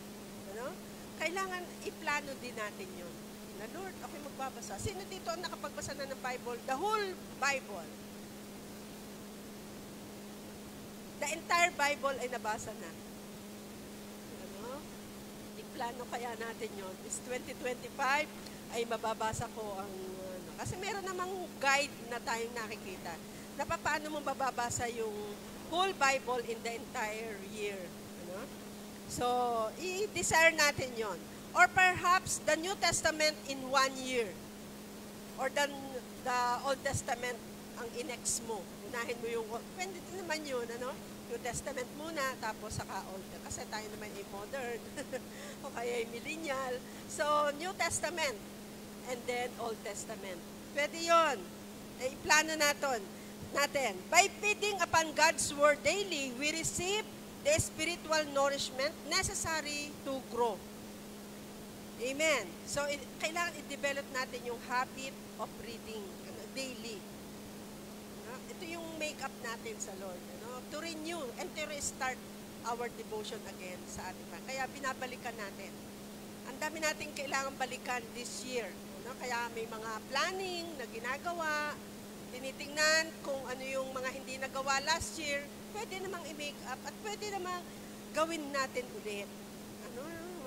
kailangan iplano din natin yun. Na Lord, ako'y magbabasa. Sino dito ang nakapagbasa na ng Bible? The whole Bible. The entire Bible ay nabasa na. Iplano kaya natin yon. This 2025 ay mababasa ko ang kasi meron namang guide na tayong nakikita na paano mo mababasa yung whole Bible in the entire year. So, i-desire natin yon. Or perhaps the New Testament in 1 year. Or the Old Testament ang inex mo. Unahin mo yung, pwede din naman yun, New Testament muna, tapos saka Old. Kasi tayo naman ay modern. O kaya ay millennial. So, New Testament and then Old Testament. Pwede yun. Iplano natin. By feeding upon God's Word daily, we receive the spiritual nourishment necessary to grow. Amen. So, kailangan i-develop natin yung habit of reading daily. Ito yung make-up natin sa Lord. To renew and to restart our devotion again sa ating mga. Kaya binabalikan natin. Ang dami natin kailangan balikan this year. Kaya may mga planning na ginagawa, tinitingnan kung ano yung mga hindi nagawa last year, pwede namang i-make up at pwede namang gawin natin ulit.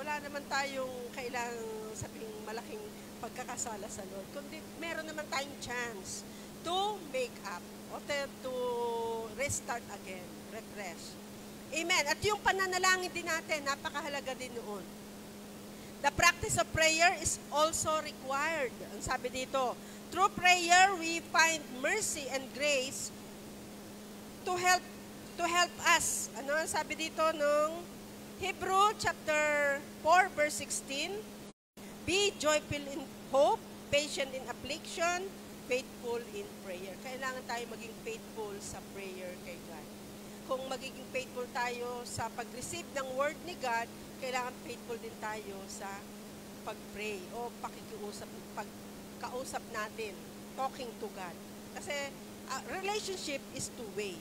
Wala naman tayong kailangang sabing malaking pagkakasala sa Lord. Kundi meron naman tayong chance to make up o to restart again, refresh. Amen. At yung pananalangin din natin, napakahalaga din noon. The practice of prayer is also required. Ang sabi dito, through prayer, we find mercy and grace to help us. Ano ang sabi dito nung Hebrew chapter 4 verse 16? Be joyful in hope, patient in affliction, faithful in prayer. Kailangan tayo maging faithful sa prayer kay God. Kung magiging faithful tayo sa pag-receive ng word ni God, kailangan faithful din tayo sa pag-pray o pagkausap natin, talking to God. Kasi relationship is two-way.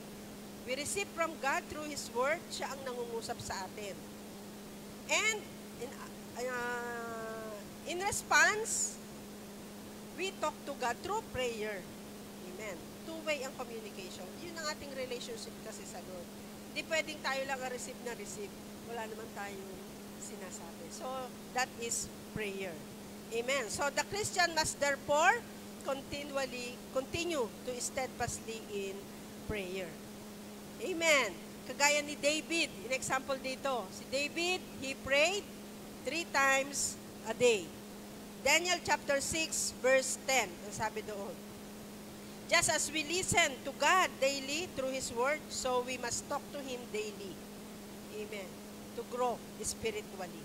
We receive from God through His Word, siya ang nangungusap sa atin. And in response, we talk to God through prayer. Amen. Two-way ang communication. Yun ang ating relationship kasi sa Lord. Hindi pwedeng tayo lang receive na receive. Wala naman tayong sinasabi. So, that is prayer. Amen. So, the Christian must therefore continue to steadfastly in prayer. Amen. Kagaya ni David, in example dito, si David, he prayed 3 times a day. Daniel chapter 6 verse 10, ang sabi doon. Just as we listen to God daily through His Word, so we must talk to Him daily. Amen. To grow spiritually.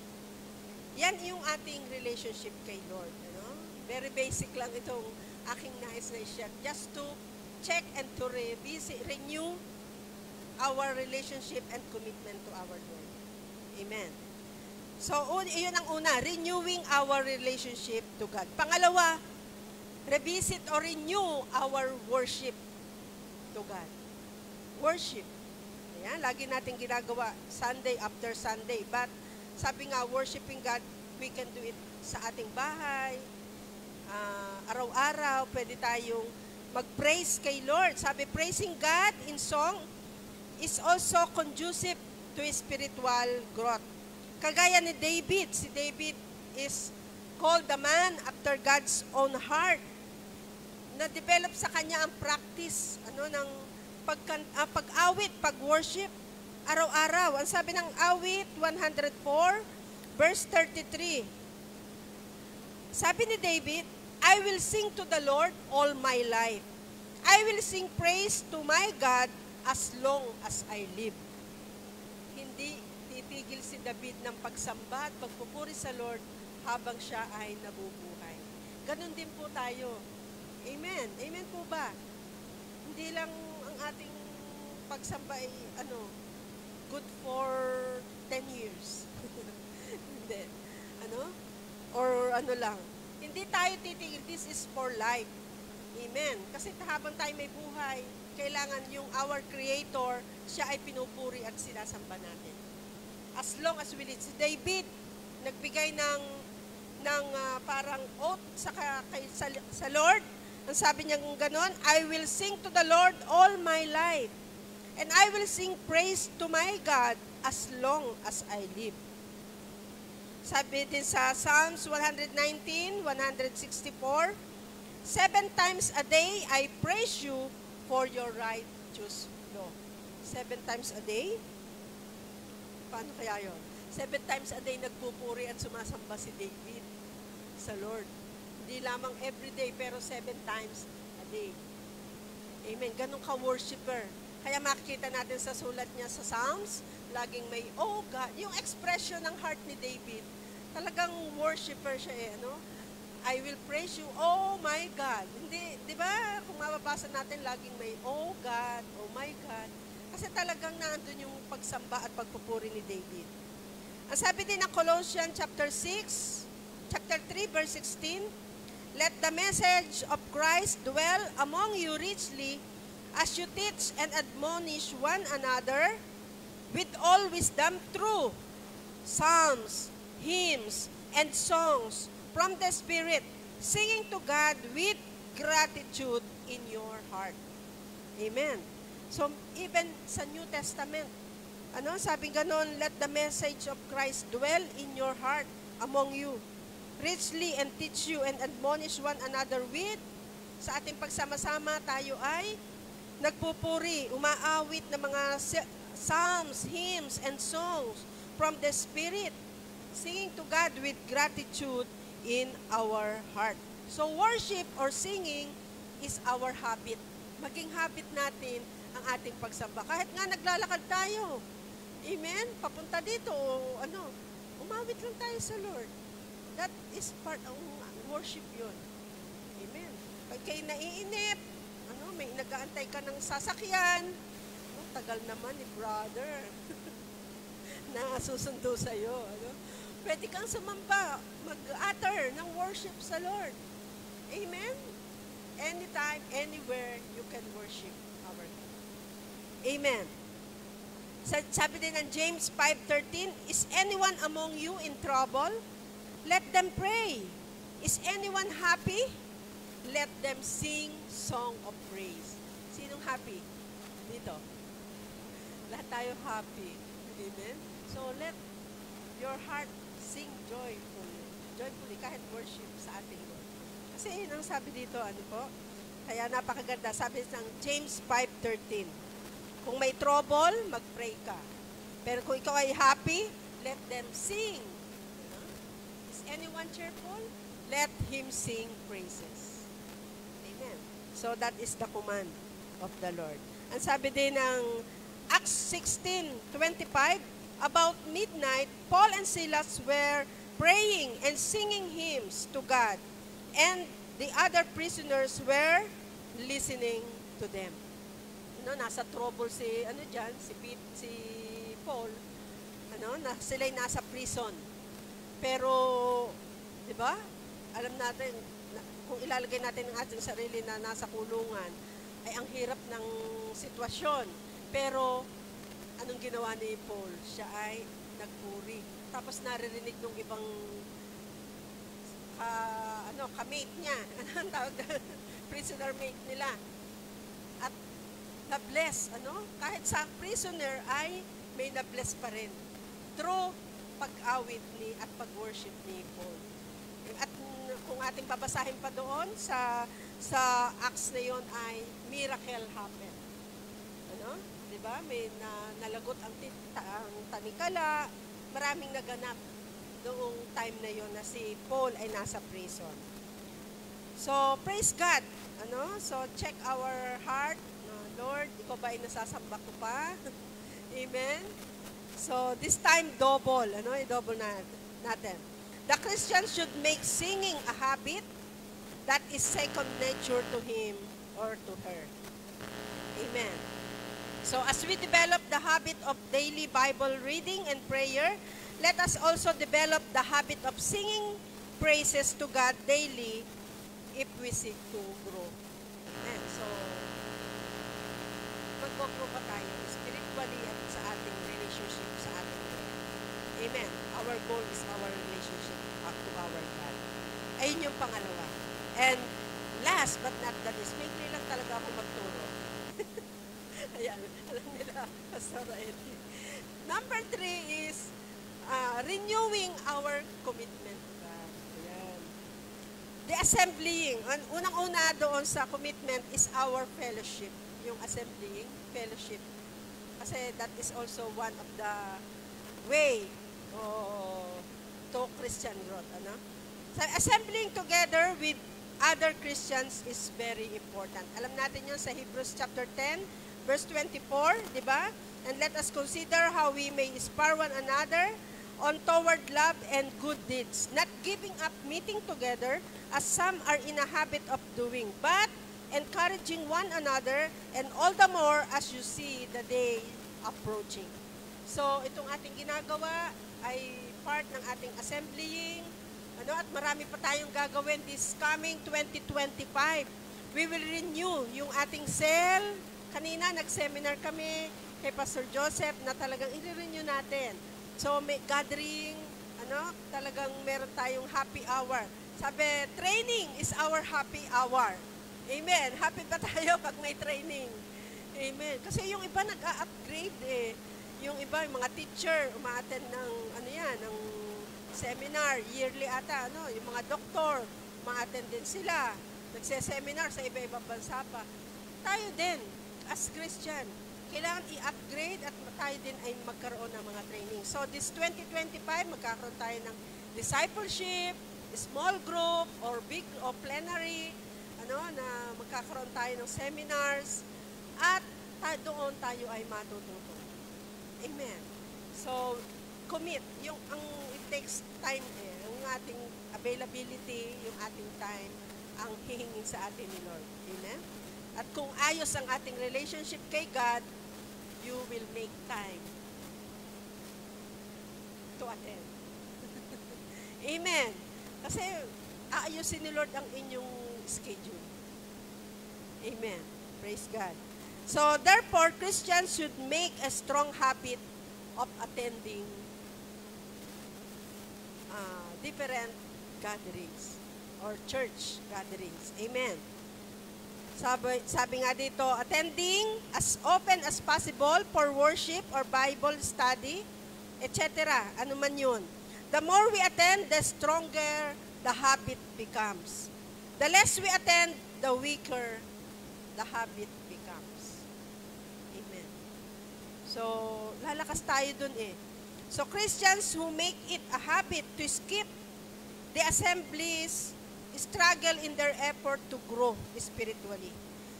Yan yung ating relationship kay Lord. Ano? Very basic lang itong aking nais na i-share. Just to check and to renew our relationship and commitment to our Lord. Amen. So, iyon ang una, renewing our relationship to God. Pangalawa, revisit or renew our worship to God. Worship. Ayan, lagi natin ginagawa Sunday after Sunday. But, sabi nga, worshiping God, we can do it sa ating bahay, araw-araw, pwede tayong mag-praise kay Lord. Sabi, praising God in song is also conducive to spiritual growth. Kagaya ni David, si David is called the man after God's own heart. Na-develop sa kanya ang practice ng pag-awit, pag-worship, araw-araw. Ang sabi ng awit 104, verse 33. Sabi ni David, I will sing to the Lord all my life. I will sing praise to my God as long as I live. Hindi titigil si David ng pagsamba at pagpupuri sa Lord habang siya ay nabubuhay. Ganon din po tayo. Amen. Amen po ba? Hindi lang ang ating pagsamba ay good for 10 years. Hindi. Or lang. Hindi tayo titigil. This is for life. Amen. Kasi habang tayo may buhay, kailangan yung our Creator, siya ay pinupuri at sinasamba natin. As long as we live. Si David, nagbigay ng parang oath sa Lord. Ang sabi niya ganon, I will sing to the Lord all my life. And I will sing praise to my God as long as I live. Sabi din sa Psalms 119, 164, 7 times a day I praise you for your righteous law. 7 times a day? Paano kaya yun? 7 times a day nagpupuri at sumasamba si David sa Lord. Hindi lamang everyday, pero 7 times a day. Amen. Ganun ka-worshipper. Kaya makikita natin sa sulat niya sa Psalms, laging may, oh God, yung expression ng heart ni David, talagang worshipper siya I will praise you, oh my God. Hindi, di ba, kung mababasa natin, laging may, oh God, oh my God. Kasi talagang nandun yung pagsamba at pagpupuri ni David. Ang sabi din ng Colossians chapter 3, verse 16, let the message of Christ dwell among you richly as you teach and admonish one another with all wisdom through psalms, hymns, and songs from the Spirit, singing to God with gratitude in your heart. Amen. So, even sa New Testament, sabi ganon, let the message of Christ dwell in your heart among you, richly and teach you and admonish one another with, sa ating pagsama-sama, tayo ay nagpupuri, umaawit ng mga psalms, hymns, and songs from the Spirit, singing to God with gratitude in our heart. So worship or singing is our habit. Maging habit natin ang ating pagsamba. Kahit nga naglalakad tayo, amen, papunta dito, o umawit lang tayo sa Lord. That is part of worship yun. Amen. Pag kayo naiinip, may nag-aantay ka ng sasakyan, tagal naman ni brother na susundo sa'yo. Pwede kang sumamba, mag-utter ng worship sa Lord. Amen? Anytime, anywhere, you can worship our God. Amen. Sabi din ng James 5:13, is anyone among you in trouble? Let them pray. Is anyone happy? Let them sing song of praise. Sinong happy? Dito. Lahat tayo happy. Amen? So let your heart sing joyfully, kahit worship sa ating Lord. Kasi yun ang sabi dito, Kaya napakaganda. Sabi ng James 5:13, kung may trouble, mag-pray ka. Pero kung ikaw ay happy, let them sing. Is anyone cheerful? Let him sing praises. Amen. So that is the command of the Lord. Ang sabi din ng Acts 16:25, about midnight, Paul and Silas were praying and singing hymns to God, and the other prisoners were listening to them. Nasa trouble si Paul, sila'y nasa prison. Pero, di ba, alam natin, kung ilalagay natin ang ating sarili na nasa kulungan, ay ang hirap ng sitwasyon. Pero, anong ginawa ni Paul? Siya ay nagpuri. Tapos naririnig ng ibang kamate niya. Anong tawag na? Prisoner mate nila. At na-bless, kahit sa prisoner ay may na-bless pa rin. Through pag-awit at pag-worship ni Paul. At kung ating babasahin pa doon sa Acts na yon ay miracle happened. Diba? May nalagot ang tanikala, maraming naganap noong time na yon na si Paul ay nasa prison. So, praise God. So, check our heart. Lord, ikaw ba ay nasasamba ko pa? Amen? So, this time, double. I-double natin. The Christian should make singing a habit that is second nature to him or to her. Amen. So, as we develop the habit of daily Bible reading and prayer, let us also develop the habit of singing praises to God daily if we seek to grow. Amen. So, mag-grow pa tayo spiritually at sa ating relationship sa ating Lord. Amen. Our goal is our relationship to our God. Ayun yung pangalawa. And last but not the least, may lang talaga ako magturo. Ayan, alam nila, Pastor Eddie. Number 3 is renewing our commitment to God. Ayan. The assemblying. Unang-una doon sa commitment is our fellowship. Yung assemblying, fellowship. Kasi that is also one of the way to Christian growth. So, assembling together with other Christians is very important. Alam natin yun sa Hebrews chapter 10, verse 24, di ba? And let us consider how we may inspire one another on toward love and good deeds, not giving up meeting together as some are in a habit of doing, but encouraging one another, and all the more as you see the day approaching. So, itong ating ginagawa ay part ng ating assemblying, at marami pa tayong gagawin this coming 2025. We will renew yung ating cell. Kanina, nag-seminar kami kay Pastor Joseph na talagang i-renew natin. So, may gathering, talagang meron tayong happy hour. Sabi, training is our happy hour. Amen. Happy ba tayo pag may training? Amen. Kasi yung iba nag-upgrade eh. Yung iba, yung mga teacher, umaattend ng, ng seminar, yearly ata, yung mga doktor, umaattend din sila. Nagse-seminar sa iba-ibang bansa pa. Tayo din, as Christian, kailangan i-upgrade at tayo din ay magkaroon ng mga training. So this 2025, magkakaroon tayo ng discipleship, small group, or big or plenary, na magkakaroon tayo ng seminars, at doon tayo ay matututo. Amen. So, commit. It takes time yung ating availability, yung ating time, ang hihingin sa atin ni Lord. Amen? At kung ayos ang ating relationship kay God, you will make time to attend. Amen. Kasi aayusin ni Lord ang inyong schedule. Amen. Praise God. So, therefore, Christians should make a strong habit of attending different gatherings or church gatherings. Amen. Sabi nga dito, attending as often as possible for worship or Bible study, etc. Ano man yun. The more we attend, the stronger the habit becomes. The less we attend, the weaker the habit becomes. Amen. So, lalakas tayo dun So, Christians who make it a habit to skip the assemblies struggle in their effort to grow spiritually.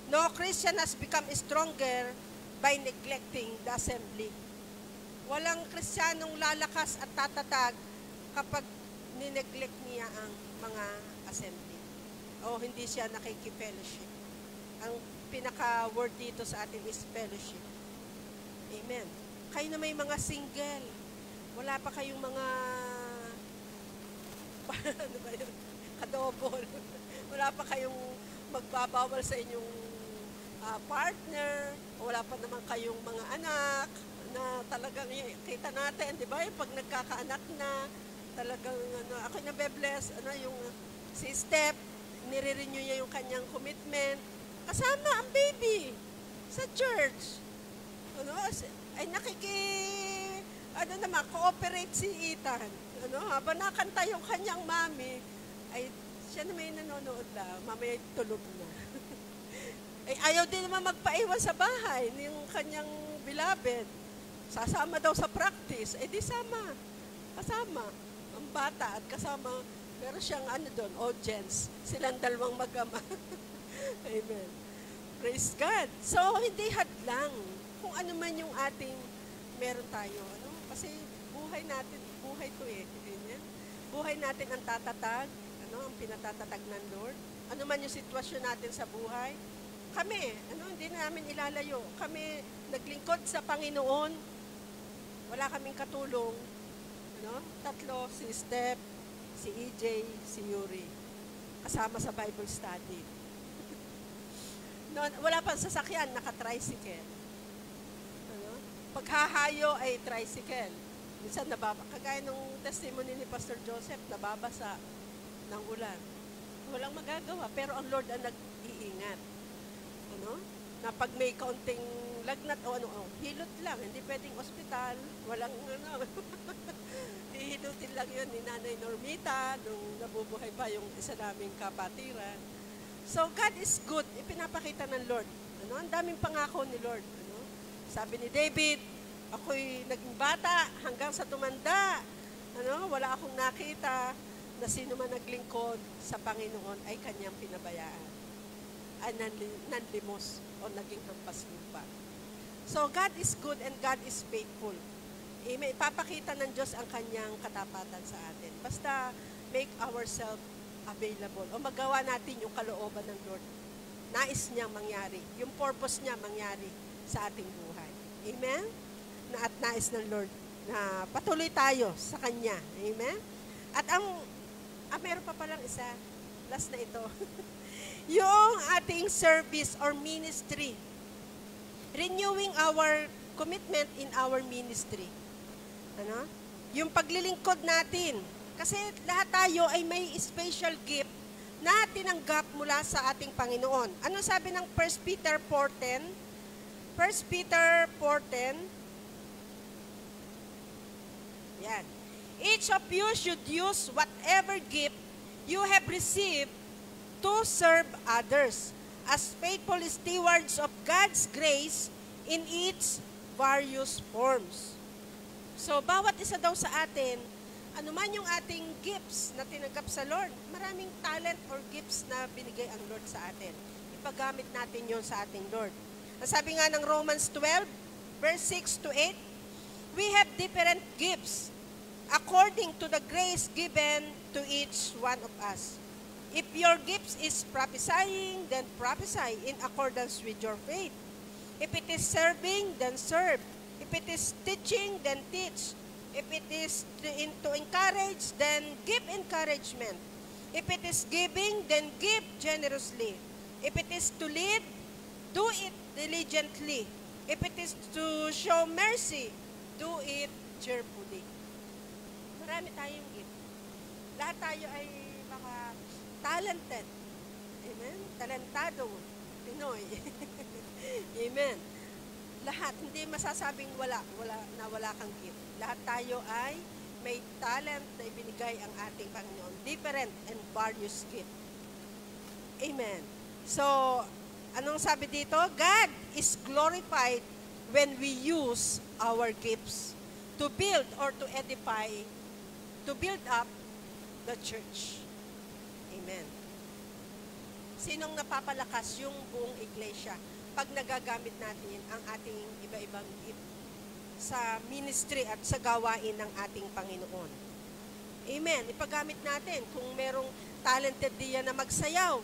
No Christian has become stronger by neglecting the assembly. Walang Kristiyanong lalakas at tatatag kapag nineglect niya ang mga assembly. O hindi siya nakikipellowship. Ang pinaka-word dito sa atin is fellowship. Amen. Kayo na may mga single. Wala pa kayong mga ano ba yun? Kadobol. Wala pa kayong magbabawal sa inyong partner. Wala pa naman kayong mga anak na talagang kita natin, di ba? Pag nagkakaanak na, talagang ako nabe-bless, yung si Steph, nire-renew niya yung kanyang commitment. Kasama ang baby sa church. Ay cooperate si Ethan. Habang nakanta yung kanyang mami, ay siya na may nanonood lang, mamaya tulog na. Ay ayaw din naman magpaiwan sa bahay ng kanyang beloved. Sasama daw sa practice. Eh di sama. Kasama. Ang bata at kasama, meron siyang doon, audience. Silang dalawang mag-ama. Amen. Praise God. So, hindi hadlang kung ano man yung ating meron tayo. Kasi buhay natin, buhay to Amen. Buhay natin ang tatatag, ang pinatatatag ng Lord. Ano man yung sitwasyon natin sa buhay. Kami, hindi namin ilalayo. Kami naglingkod sa Panginoon. Wala kaming katulong. Tatlo, si Steph, si EJ, si Yuri. Kasama sa Bible study. Wala pang sasakyan, naka-tricycle. Paghahayo ay tricycle. Minsan kagaya nung testimony ni Pastor Joseph, nababasa ng ulan. Walang magagawa, pero ang Lord ang nag-iingat. Na pag may kaunting lagnat hilot lang, hindi pwedeng ospital, walang hihilutin lang yun ni Nanay Normita nung nabubuhay pa yung isa naming kapatiran. So God is good, ipinapakita ng Lord. Ang daming pangako ni Lord. Sabi ni David, ako'y naging bata hanggang sa tumanda. Wala akong nakita na sino man naglingkod sa Panginoon ay kanyang pinabayaan. Ay nanlimos o naging hampas lupa. So, God is good and God is faithful. May ipapakita ng Diyos ang kanyang katapatan sa atin. Basta make ourselves available o magawa natin yung kalooban ng Lord. Nais niyang mangyari. Yung purpose niya mangyari sa ating buhay. Amen? At nais ng Lord na patuloy tayo sa Kanya. Amen? At meron pa palang isa. Last na ito. Yung ating service or ministry. Renewing our commitment in our ministry. Yung paglilingkod natin. Kasi lahat tayo ay may special gift na tinanggap mula sa ating Panginoon. Ano sabi ng 1 Peter 4:10? 1 Peter 4:10. Yan. Each of you should use whatever gift you have received to serve others as faithful stewards of God's grace. in its various forms. So, bawat isa daw sa atin, anuman yung ating gifts na tinanggap sa Lord, maraming talent or gifts na binigay ang Lord sa atin. Ipagamit natin yon sa ating Lord. Ang sabi nga ng Romans 12, verse 6 to 8, we have different gifts according to the grace given to each one of us. If your gift is prophesying, then prophesy in accordance with your faith. If it is serving, then serve. If it is teaching, then teach. If it is to encourage, then give encouragement. If it is giving, then give generously. If it is to lead, do it diligently. If it is to show mercy, do it cheerfully. Marami tayong gift. Lahat tayo ay mga talented. Amen? Talentado. Pinoy. Amen. Lahat, hindi masasabing wala kang gift. Lahat tayo ay may talent na ibinigay ang ating Panginoon. Different and various gift. Amen. So, anong sabi dito? God is glorified when we use our gifts to build or to edify, to build up the church. Amen. Sinong napapalakas yung buong iglesia pag nagagamit natin ang ating iba-ibang gift sa ministry at sa gawain ng ating Panginoon. Amen. Ipagamit natin. Kung merong talented diyan na magsayaw,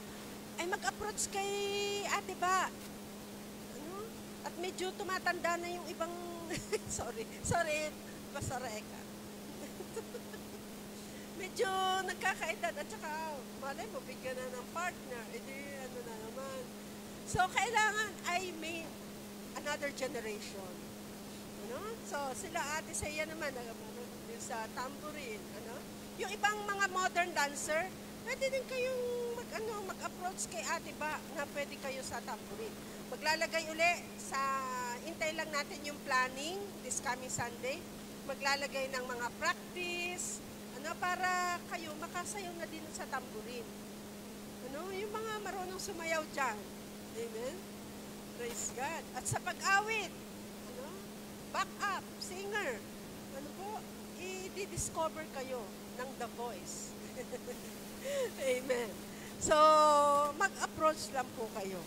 ay mag-approach kay Ate Ba. Ano? At medyo tumatanda na yung ibang sorry, Pastor Eka. Medyo nagkakaedad at saka malay mo, bigyan na ng partner. Ano na naman. So, kailangan ay may another generation. Ano? So, sila Ate Saya naman, yung sa tambourine. Ano? Yung ibang mga modern dancer, pwede din kayong mag-approach kay Ate Ba na pwede kayo sa tambourine. Maglalagay uli sa, hintay lang natin yung planning this coming Sunday. Maglalagay ng mga practice, para kayo makasayaw na din sa tambourine. Yung mga marunong sumayaw dyan. Amen? Praise God. At sa pag-awit, back up, singer, i-discover kayo ng The Voice. Amen. So, mag-approach lang po kayo.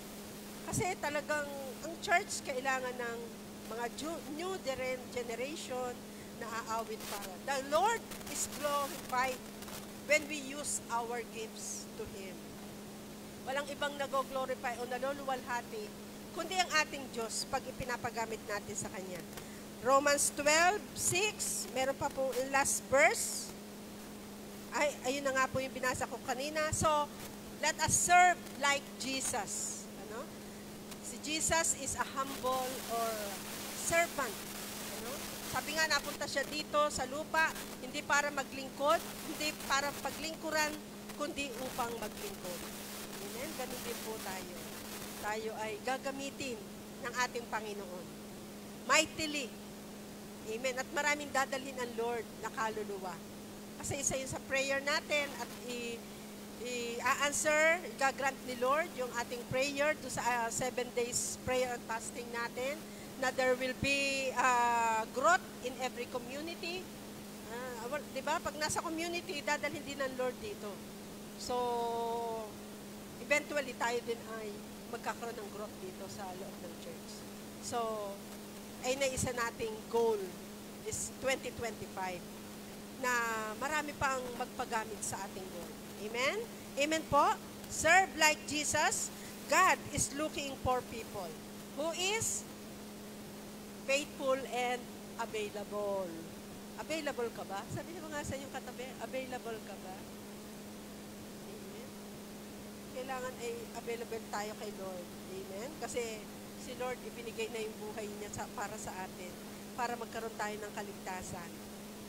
Kasi talagang ang church kailangan ng mga new generation na aawit para. The Lord is glorified when we use our gifts to Him. Walang ibang nag-glorify o naluluwalhati, kundi ang ating Diyos pag ipinapagamit natin sa Kanya. Romans 12:6, meron pa po yung last verse. Ayun na nga po yung binasa ko kanina. So, let us serve like Jesus. Si Jesus is a humble or servant. Sabi nga, napunta siya dito sa lupa, hindi para maglingkod, hindi para paglingkuran, kundi upang maglingkod. Amen? Ganun din po tayo. Tayo ay gagamitin ng ating Panginoon. Mightily. Amen? At maraming dadalhin ang Lord na kaluluwa. Kasi isa yun sa prayer natin at i-answer, gagrant ni Lord yung ating prayer to sa 7 days prayer and fasting natin, na there will be growth in every community. Diba? Pag nasa community, dadalhin din ng Lord dito. So, eventually, tayo din ay magkakaroon ng growth dito sa loob ng church. So, ay na isa nating goal is 2025 na marami pang magpagamit sa ating Lord. Amen? Amen po? Serve like Jesus. God is looking for people who is faithful and available. Available ka ba? Sabi mo nga sa inyong katabi, available ka ba? Amen? Kailangan ay available tayo kay Lord. Amen? Kasi si Lord ibinigay na yung buhay niya para sa atin, para magkaroon tayo ng kaligtasan.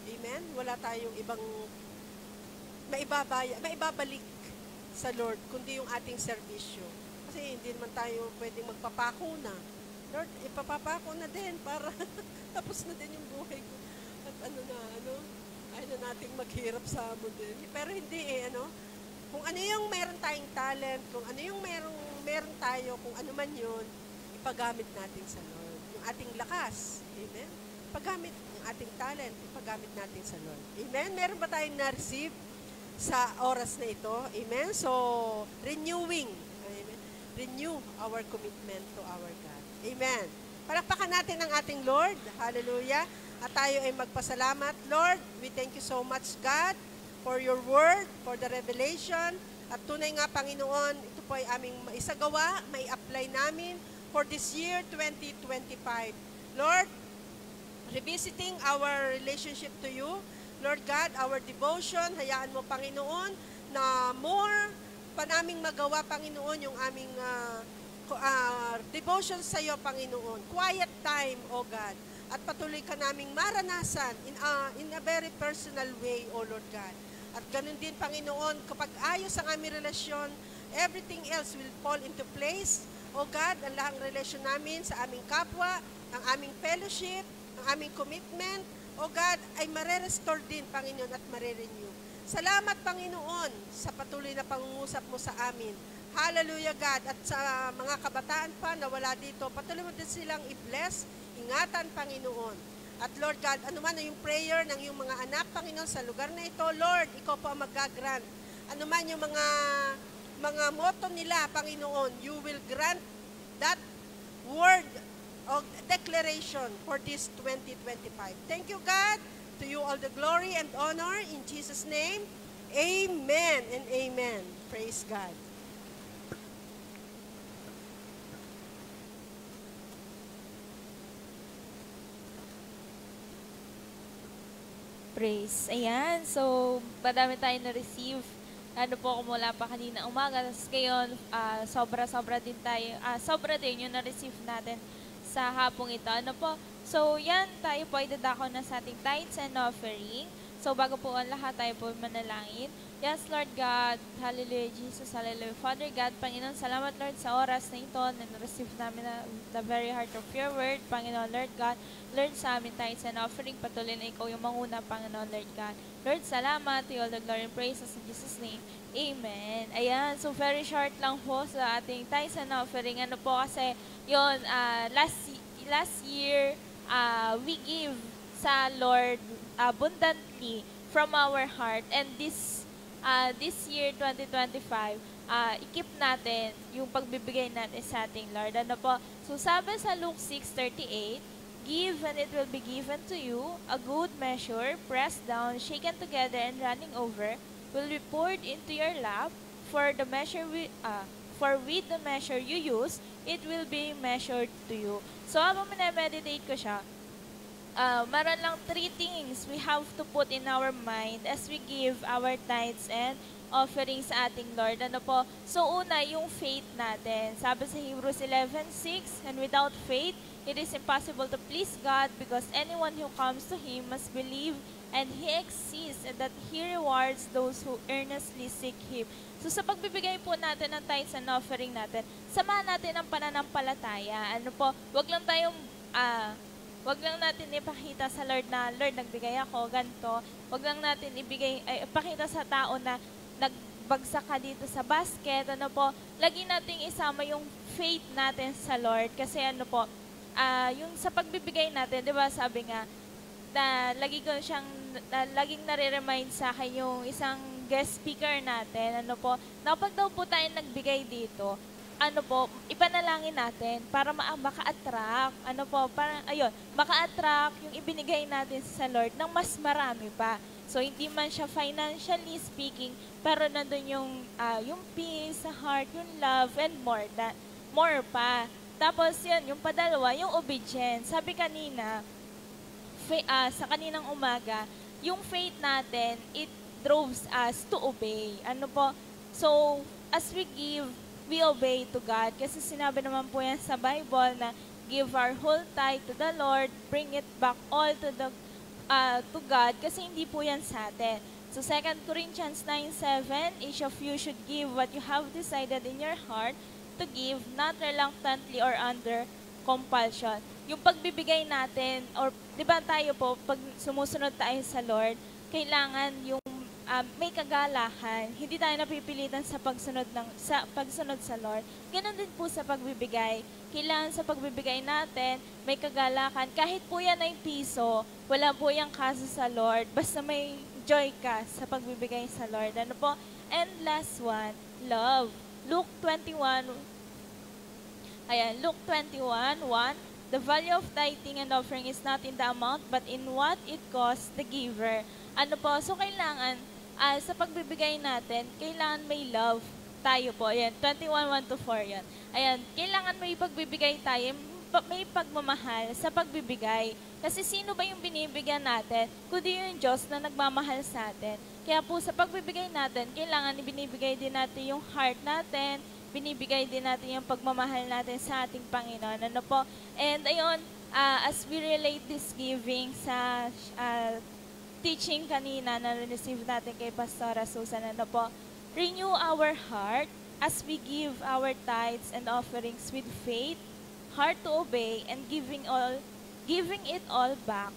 Amen? Wala tayong ibang maibabalik sa Lord, kundi yung ating serbisyo. Kasi hindi naman tayo pwedeng magpapako na. Lord, ipapapako na din para tapos na din yung buhay ko. At ayaw na nating maghirap sa mundo. Pero hindi kung ano yung meron tayong talent, kung ano yung meron tayo, kung ano man yun, ipagamit natin sa Lord. Yung ating lakas. Amen? Paggamit ang ating talent, paggamit natin sa Lord. Amen? Meron ba tayong na-receive sa oras na ito? Amen? So, renewing. Amen? Renew our commitment to our God. Amen? Palakpakan natin ang ating Lord. Hallelujah. At tayo ay magpasalamat. Lord, we thank you so much, God, for your word, for the revelation. At tunay nga, Panginoon, ito po ay aming maisagawa, may apply namin for this year 2025. Lord, revisiting our relationship to you. Lord God, our devotion, hayaan mo, Panginoon, na more pa naming magawa, Panginoon, yung aming devotion sa iyo, Panginoon. Quiet time, O God. At patuloy ka naming maranasan in a very personal way, O Lord God. At ganun din, Panginoon, kapag ayos ang aming relasyon, everything else will fall into place. O God, ang lahang relasyon namin sa aming kapwa, ang aming fellowship, ang aming commitment, O God, ay marerestore din, Panginoon, at marerenew. Salamat, Panginoon, sa patuloy na pangungusap mo sa amin. Hallelujah, God. At sa mga kabataan pa na wala dito, patuloy mo din silang i-bless, ingatan, Panginoon. At Lord God, anuman na yung prayer ng iyong mga anak, Panginoon, sa lugar na ito, Lord, ikaw po ang mag-grant. Anuman yung mga motto nila, Panginoon, you will grant that word of declaration for this 2025. Thank you, God. To you all the glory and honor in Jesus' name. Amen and amen. Praise God. Praise. Ayan. So, madami tayo na-receive. Ano po, mula pa kanina umaga. Tapos ngayon, sobra-sobra din tayo. Sobra din yung na-receive natin sa hapong ito. Ano po? So, yan. Tayo po ay dadako na sa ating tithes and offering. So, bago po ang lahat, tayo po manalangin. Yes, Lord God. Hallelujah, Jesus. Hallelujah. Father God, Panginoon, salamat, Lord, sa oras na ito na na-receive namin na the very heart of your word. Panginoon, Lord God, Lord, sa amin tithes and offering, patuloy na ikaw yung manguna, Panginoon, Lord God. Lord, salamat. To all the glory and praises in Jesus' name. Amen. Ayan. So, very short lang po sa ating tithes and offering. Ano po kasi, yun, last year, we give sa Lord abundantly from our heart. And this year, 2025, i-keep natin yung pagbibigay natin sa ating Lord. Ano po? So, sabi sa Luke 6:38, give and it will be given to you, a good measure, pressed down, shaken together, and running over, will be poured into your lap. For with the measure you use, it will be measured to you. So, habang minameditate ko siya, meron lang 3 things we have to put in our mind as we give our tithes and offerings sa ating Lord. Ano po? So, una, yung faith natin. Sabi sa Hebrews 11:6, and without faith, it is impossible to please God because anyone who comes to Him must believe and He exists and that He rewards those who earnestly seek Him. So, sa pagbibigay po natin ng tithes and offering natin, samahan natin ang pananampalataya. Ano po? Wag lang natin ipakita sa Lord na, Lord, nagbigay ako, ganito. Wag lang natin ipakita sa tao na nagbagsak ka dito sa basket. Ano po, lagi nating isama yung faith natin sa Lord. Kasi ano po, yung sa pagbibigay natin, di ba, sabi nga, na laging nare-remind sa akin yung isang guest speaker natin. Ano po, kapag daw po tayo nagbigay dito, ano po, ipanalangin natin para maka-attract, maka-attract yung ibinigay natin sa Lord ng mas marami pa. So, hindi man siya financially speaking, pero nandun yung peace sa heart, yung love, and more pa. Tapos, yun, yung padalawa, yung obedience. Sabi kanina, sa kaninang umaga, yung faith natin, it drove us to obey. Ano po? So, as we give, we obey to God. Kasi sinabi naman po yan sa Bible na give our whole tithe to the Lord, bring it back all to God, kasi hindi po yan sa atin. So 2 Corinthians 9:7, each of you should give what you have decided in your heart to give, not reluctantly or under compulsion. Yung pagbibigay natin, or di ba tayo po, pag sumusunod tayo sa Lord, kailangan yung may kagalakan. Hindi tayo napipilitan sa pagsunod sa Lord. Ganon din po sa pagbibigay. Kailangan sa pagbibigay natin, may kagalakan. Kahit po yan ay piso, wala po yung kaso sa Lord. Basta may joy ka sa pagbibigay sa Lord. Ano po? And last one, love. Luke 21, Luke 21:1. The value of tithing and offering is not in the amount, but in what it costs the giver. Ano po? So, kailangan, sa pagbibigay natin, kailangan may love tayo po. Ayan, 21:1-4 yan. Ayan, kailangan may pagbibigay tayo, may pagmamahal sa pagbibigay. Kasi sino ba yung binibigyan natin? Kundi yung Diyos na nagmamahal sa atin. Kaya po sa pagbibigay natin, kailangan ibinibigay din natin yung heart natin, binibigay din natin yung pagmamahal natin sa ating Panginoon. Ano po? And ayun, as we relate this giving sa teaching kanina na receive natin kay Pastora Susan, ano po? Renew our heart as we give our tithes and offerings with faith, heart to obey, and giving it all back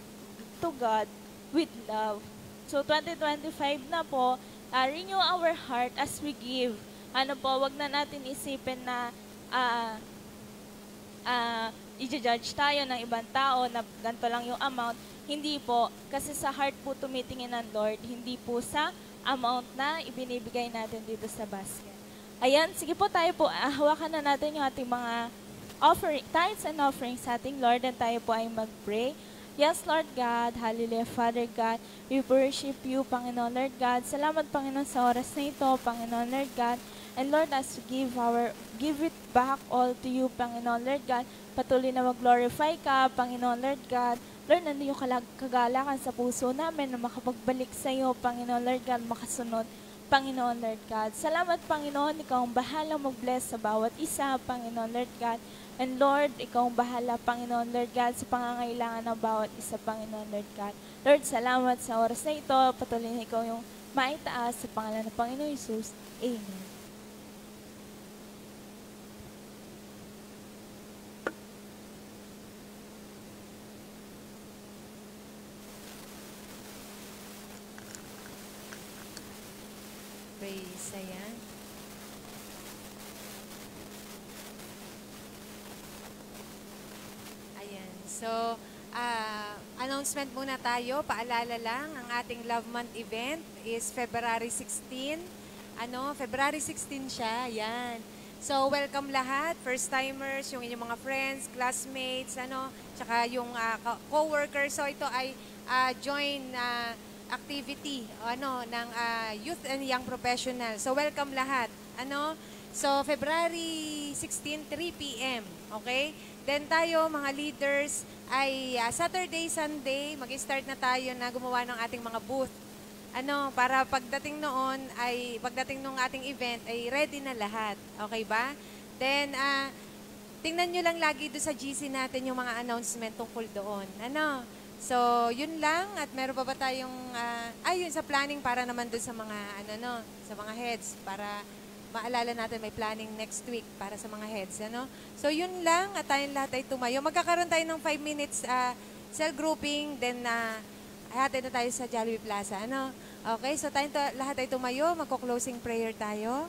to God with love. So 2025 na po, renew our heart as we give. Ano po, wag na natin isipin na i-judge tayo ng ibang tao na ganito lang yung amount. Hindi po, kasi sa heart po tumitingin ng Lord, hindi po sa amount na ibinibigay natin dito sa basket. Ayan, sige po tayo po, hawakan na natin yung ating mga tithes and offerings sa ating Lord, and tayo po ay mag-pray. Yes, Lord God, hallelujah, Father God, we worship you, Panginoon Lord God. Salamat, Panginoon, sa oras na ito, Panginoon Lord God. And Lord, as we give it back all to you, Panginoon Lord God, patuloy na mag-glorify ka, Panginoon Lord God. Lord, nandun yung kagalakan sa puso namin na makapagbalik sa iyo, Panginoon Lord God, makasunod, Panginoon Lord God. Salamat, Panginoon, ikaw ang bahala mag-bless sa bawat isa, Panginoon Lord God. And Lord, ikaw ang bahala, Panginoon Lord God, sa pangangailangan ng bawat isa, Panginoon Lord God. Lord, salamat sa oras na ito. Patuloy na ikaw yung maitaas sa pangalan ng Panginoon Jesus. Amen. Praise, ayan. Ayan. So, announcement muna tayo. Paalala lang, ang ating Love Month event is February 16. February 16 siya. Ayan. So, welcome lahat. First-timers, yung inyong mga friends, classmates, tsaka yung co-workers. So, ito ay join activity ng youth and young professionals. So, welcome lahat. So, February 16, 3 p.m. Okay? Then tayo, mga leaders, ay Saturday, Sunday, mag-start na tayo na gumawa ng ating mga booth. Para pagdating ng ating event, ay ready na lahat. Okay ba? Then, tingnan nyo lang lagi doon sa GC natin yung mga announcement tungkol doon. So, yun lang. At meron pa ba tayong, yun sa planning para naman doon sa mga, sa mga heads. Para maalala natin may planning next week para sa mga heads. So, yun lang. At tayong lahat ay tumayo. Magkakaroon tayo ng 5 minutes cell grouping. Then, hatid na tayo sa Jollibee Plaza. Okay, so tayong lahat ay tumayo. Magko-closing prayer tayo.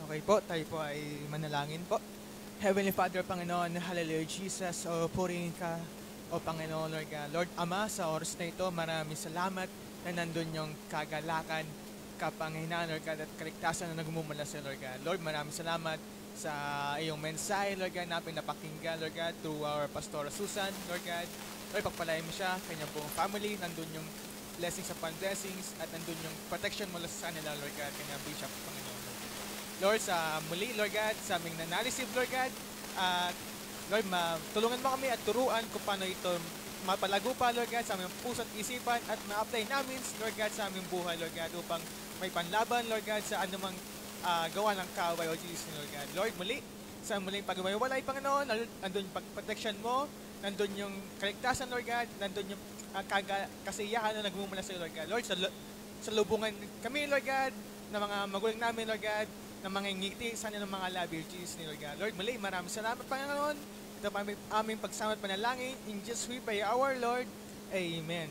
Okay po, tayo po ay manalangin po. Heavenly Father, Panginoon, hallelujah Jesus, o purihin ka, o Panginoon, Lord God. Lord Ama, sa oras na ito, maraming salamat na nandun yung kagalakan, kapangyarihan, Lord God, at kaligtasan na nagmumula sa Lord God. Lord, maraming salamat sa iyong mensahe, Lord God, na pinapakinggan, Lord God, to our Pastora Susan, Lord God. Lord, pagpalain mo siya, kanyang buong family, nandun yung blessings upon blessings, at nandun yung protection mula sa kanila, Lord God, kanyang bishop, Panginoon. Lord, sa muli, Lord God, sa aming nanalisip, Lord God, Lord, tulungan mo kami at turuan kung paano ito mapalago pa, Lord God, sa aming puso at isipan at ma-apply namin, Lord God, sa aming buhay, Lord God, upang may panlaban, Lord God, sa anumang gawa ng kaaway o Jesus, Lord God. Lord, muli, sa muling pagmamawalay, Panginoon, nandun yung pag-protection mo, nandun yung kaligtasan, Lord God, nandun yung kasiyahan na nagmumula sa iyo, Lord God. Lord, sa lubungan kami, Lord God, na mga magulang namin, Lord God, na mga ngiti sa ng mga labi, Jesus ni Lord God. Lord, muli, maraming salamat, Panginoon. Ito pa aming pagsama at panalangin. In Jesus we pray, our Lord. Amen.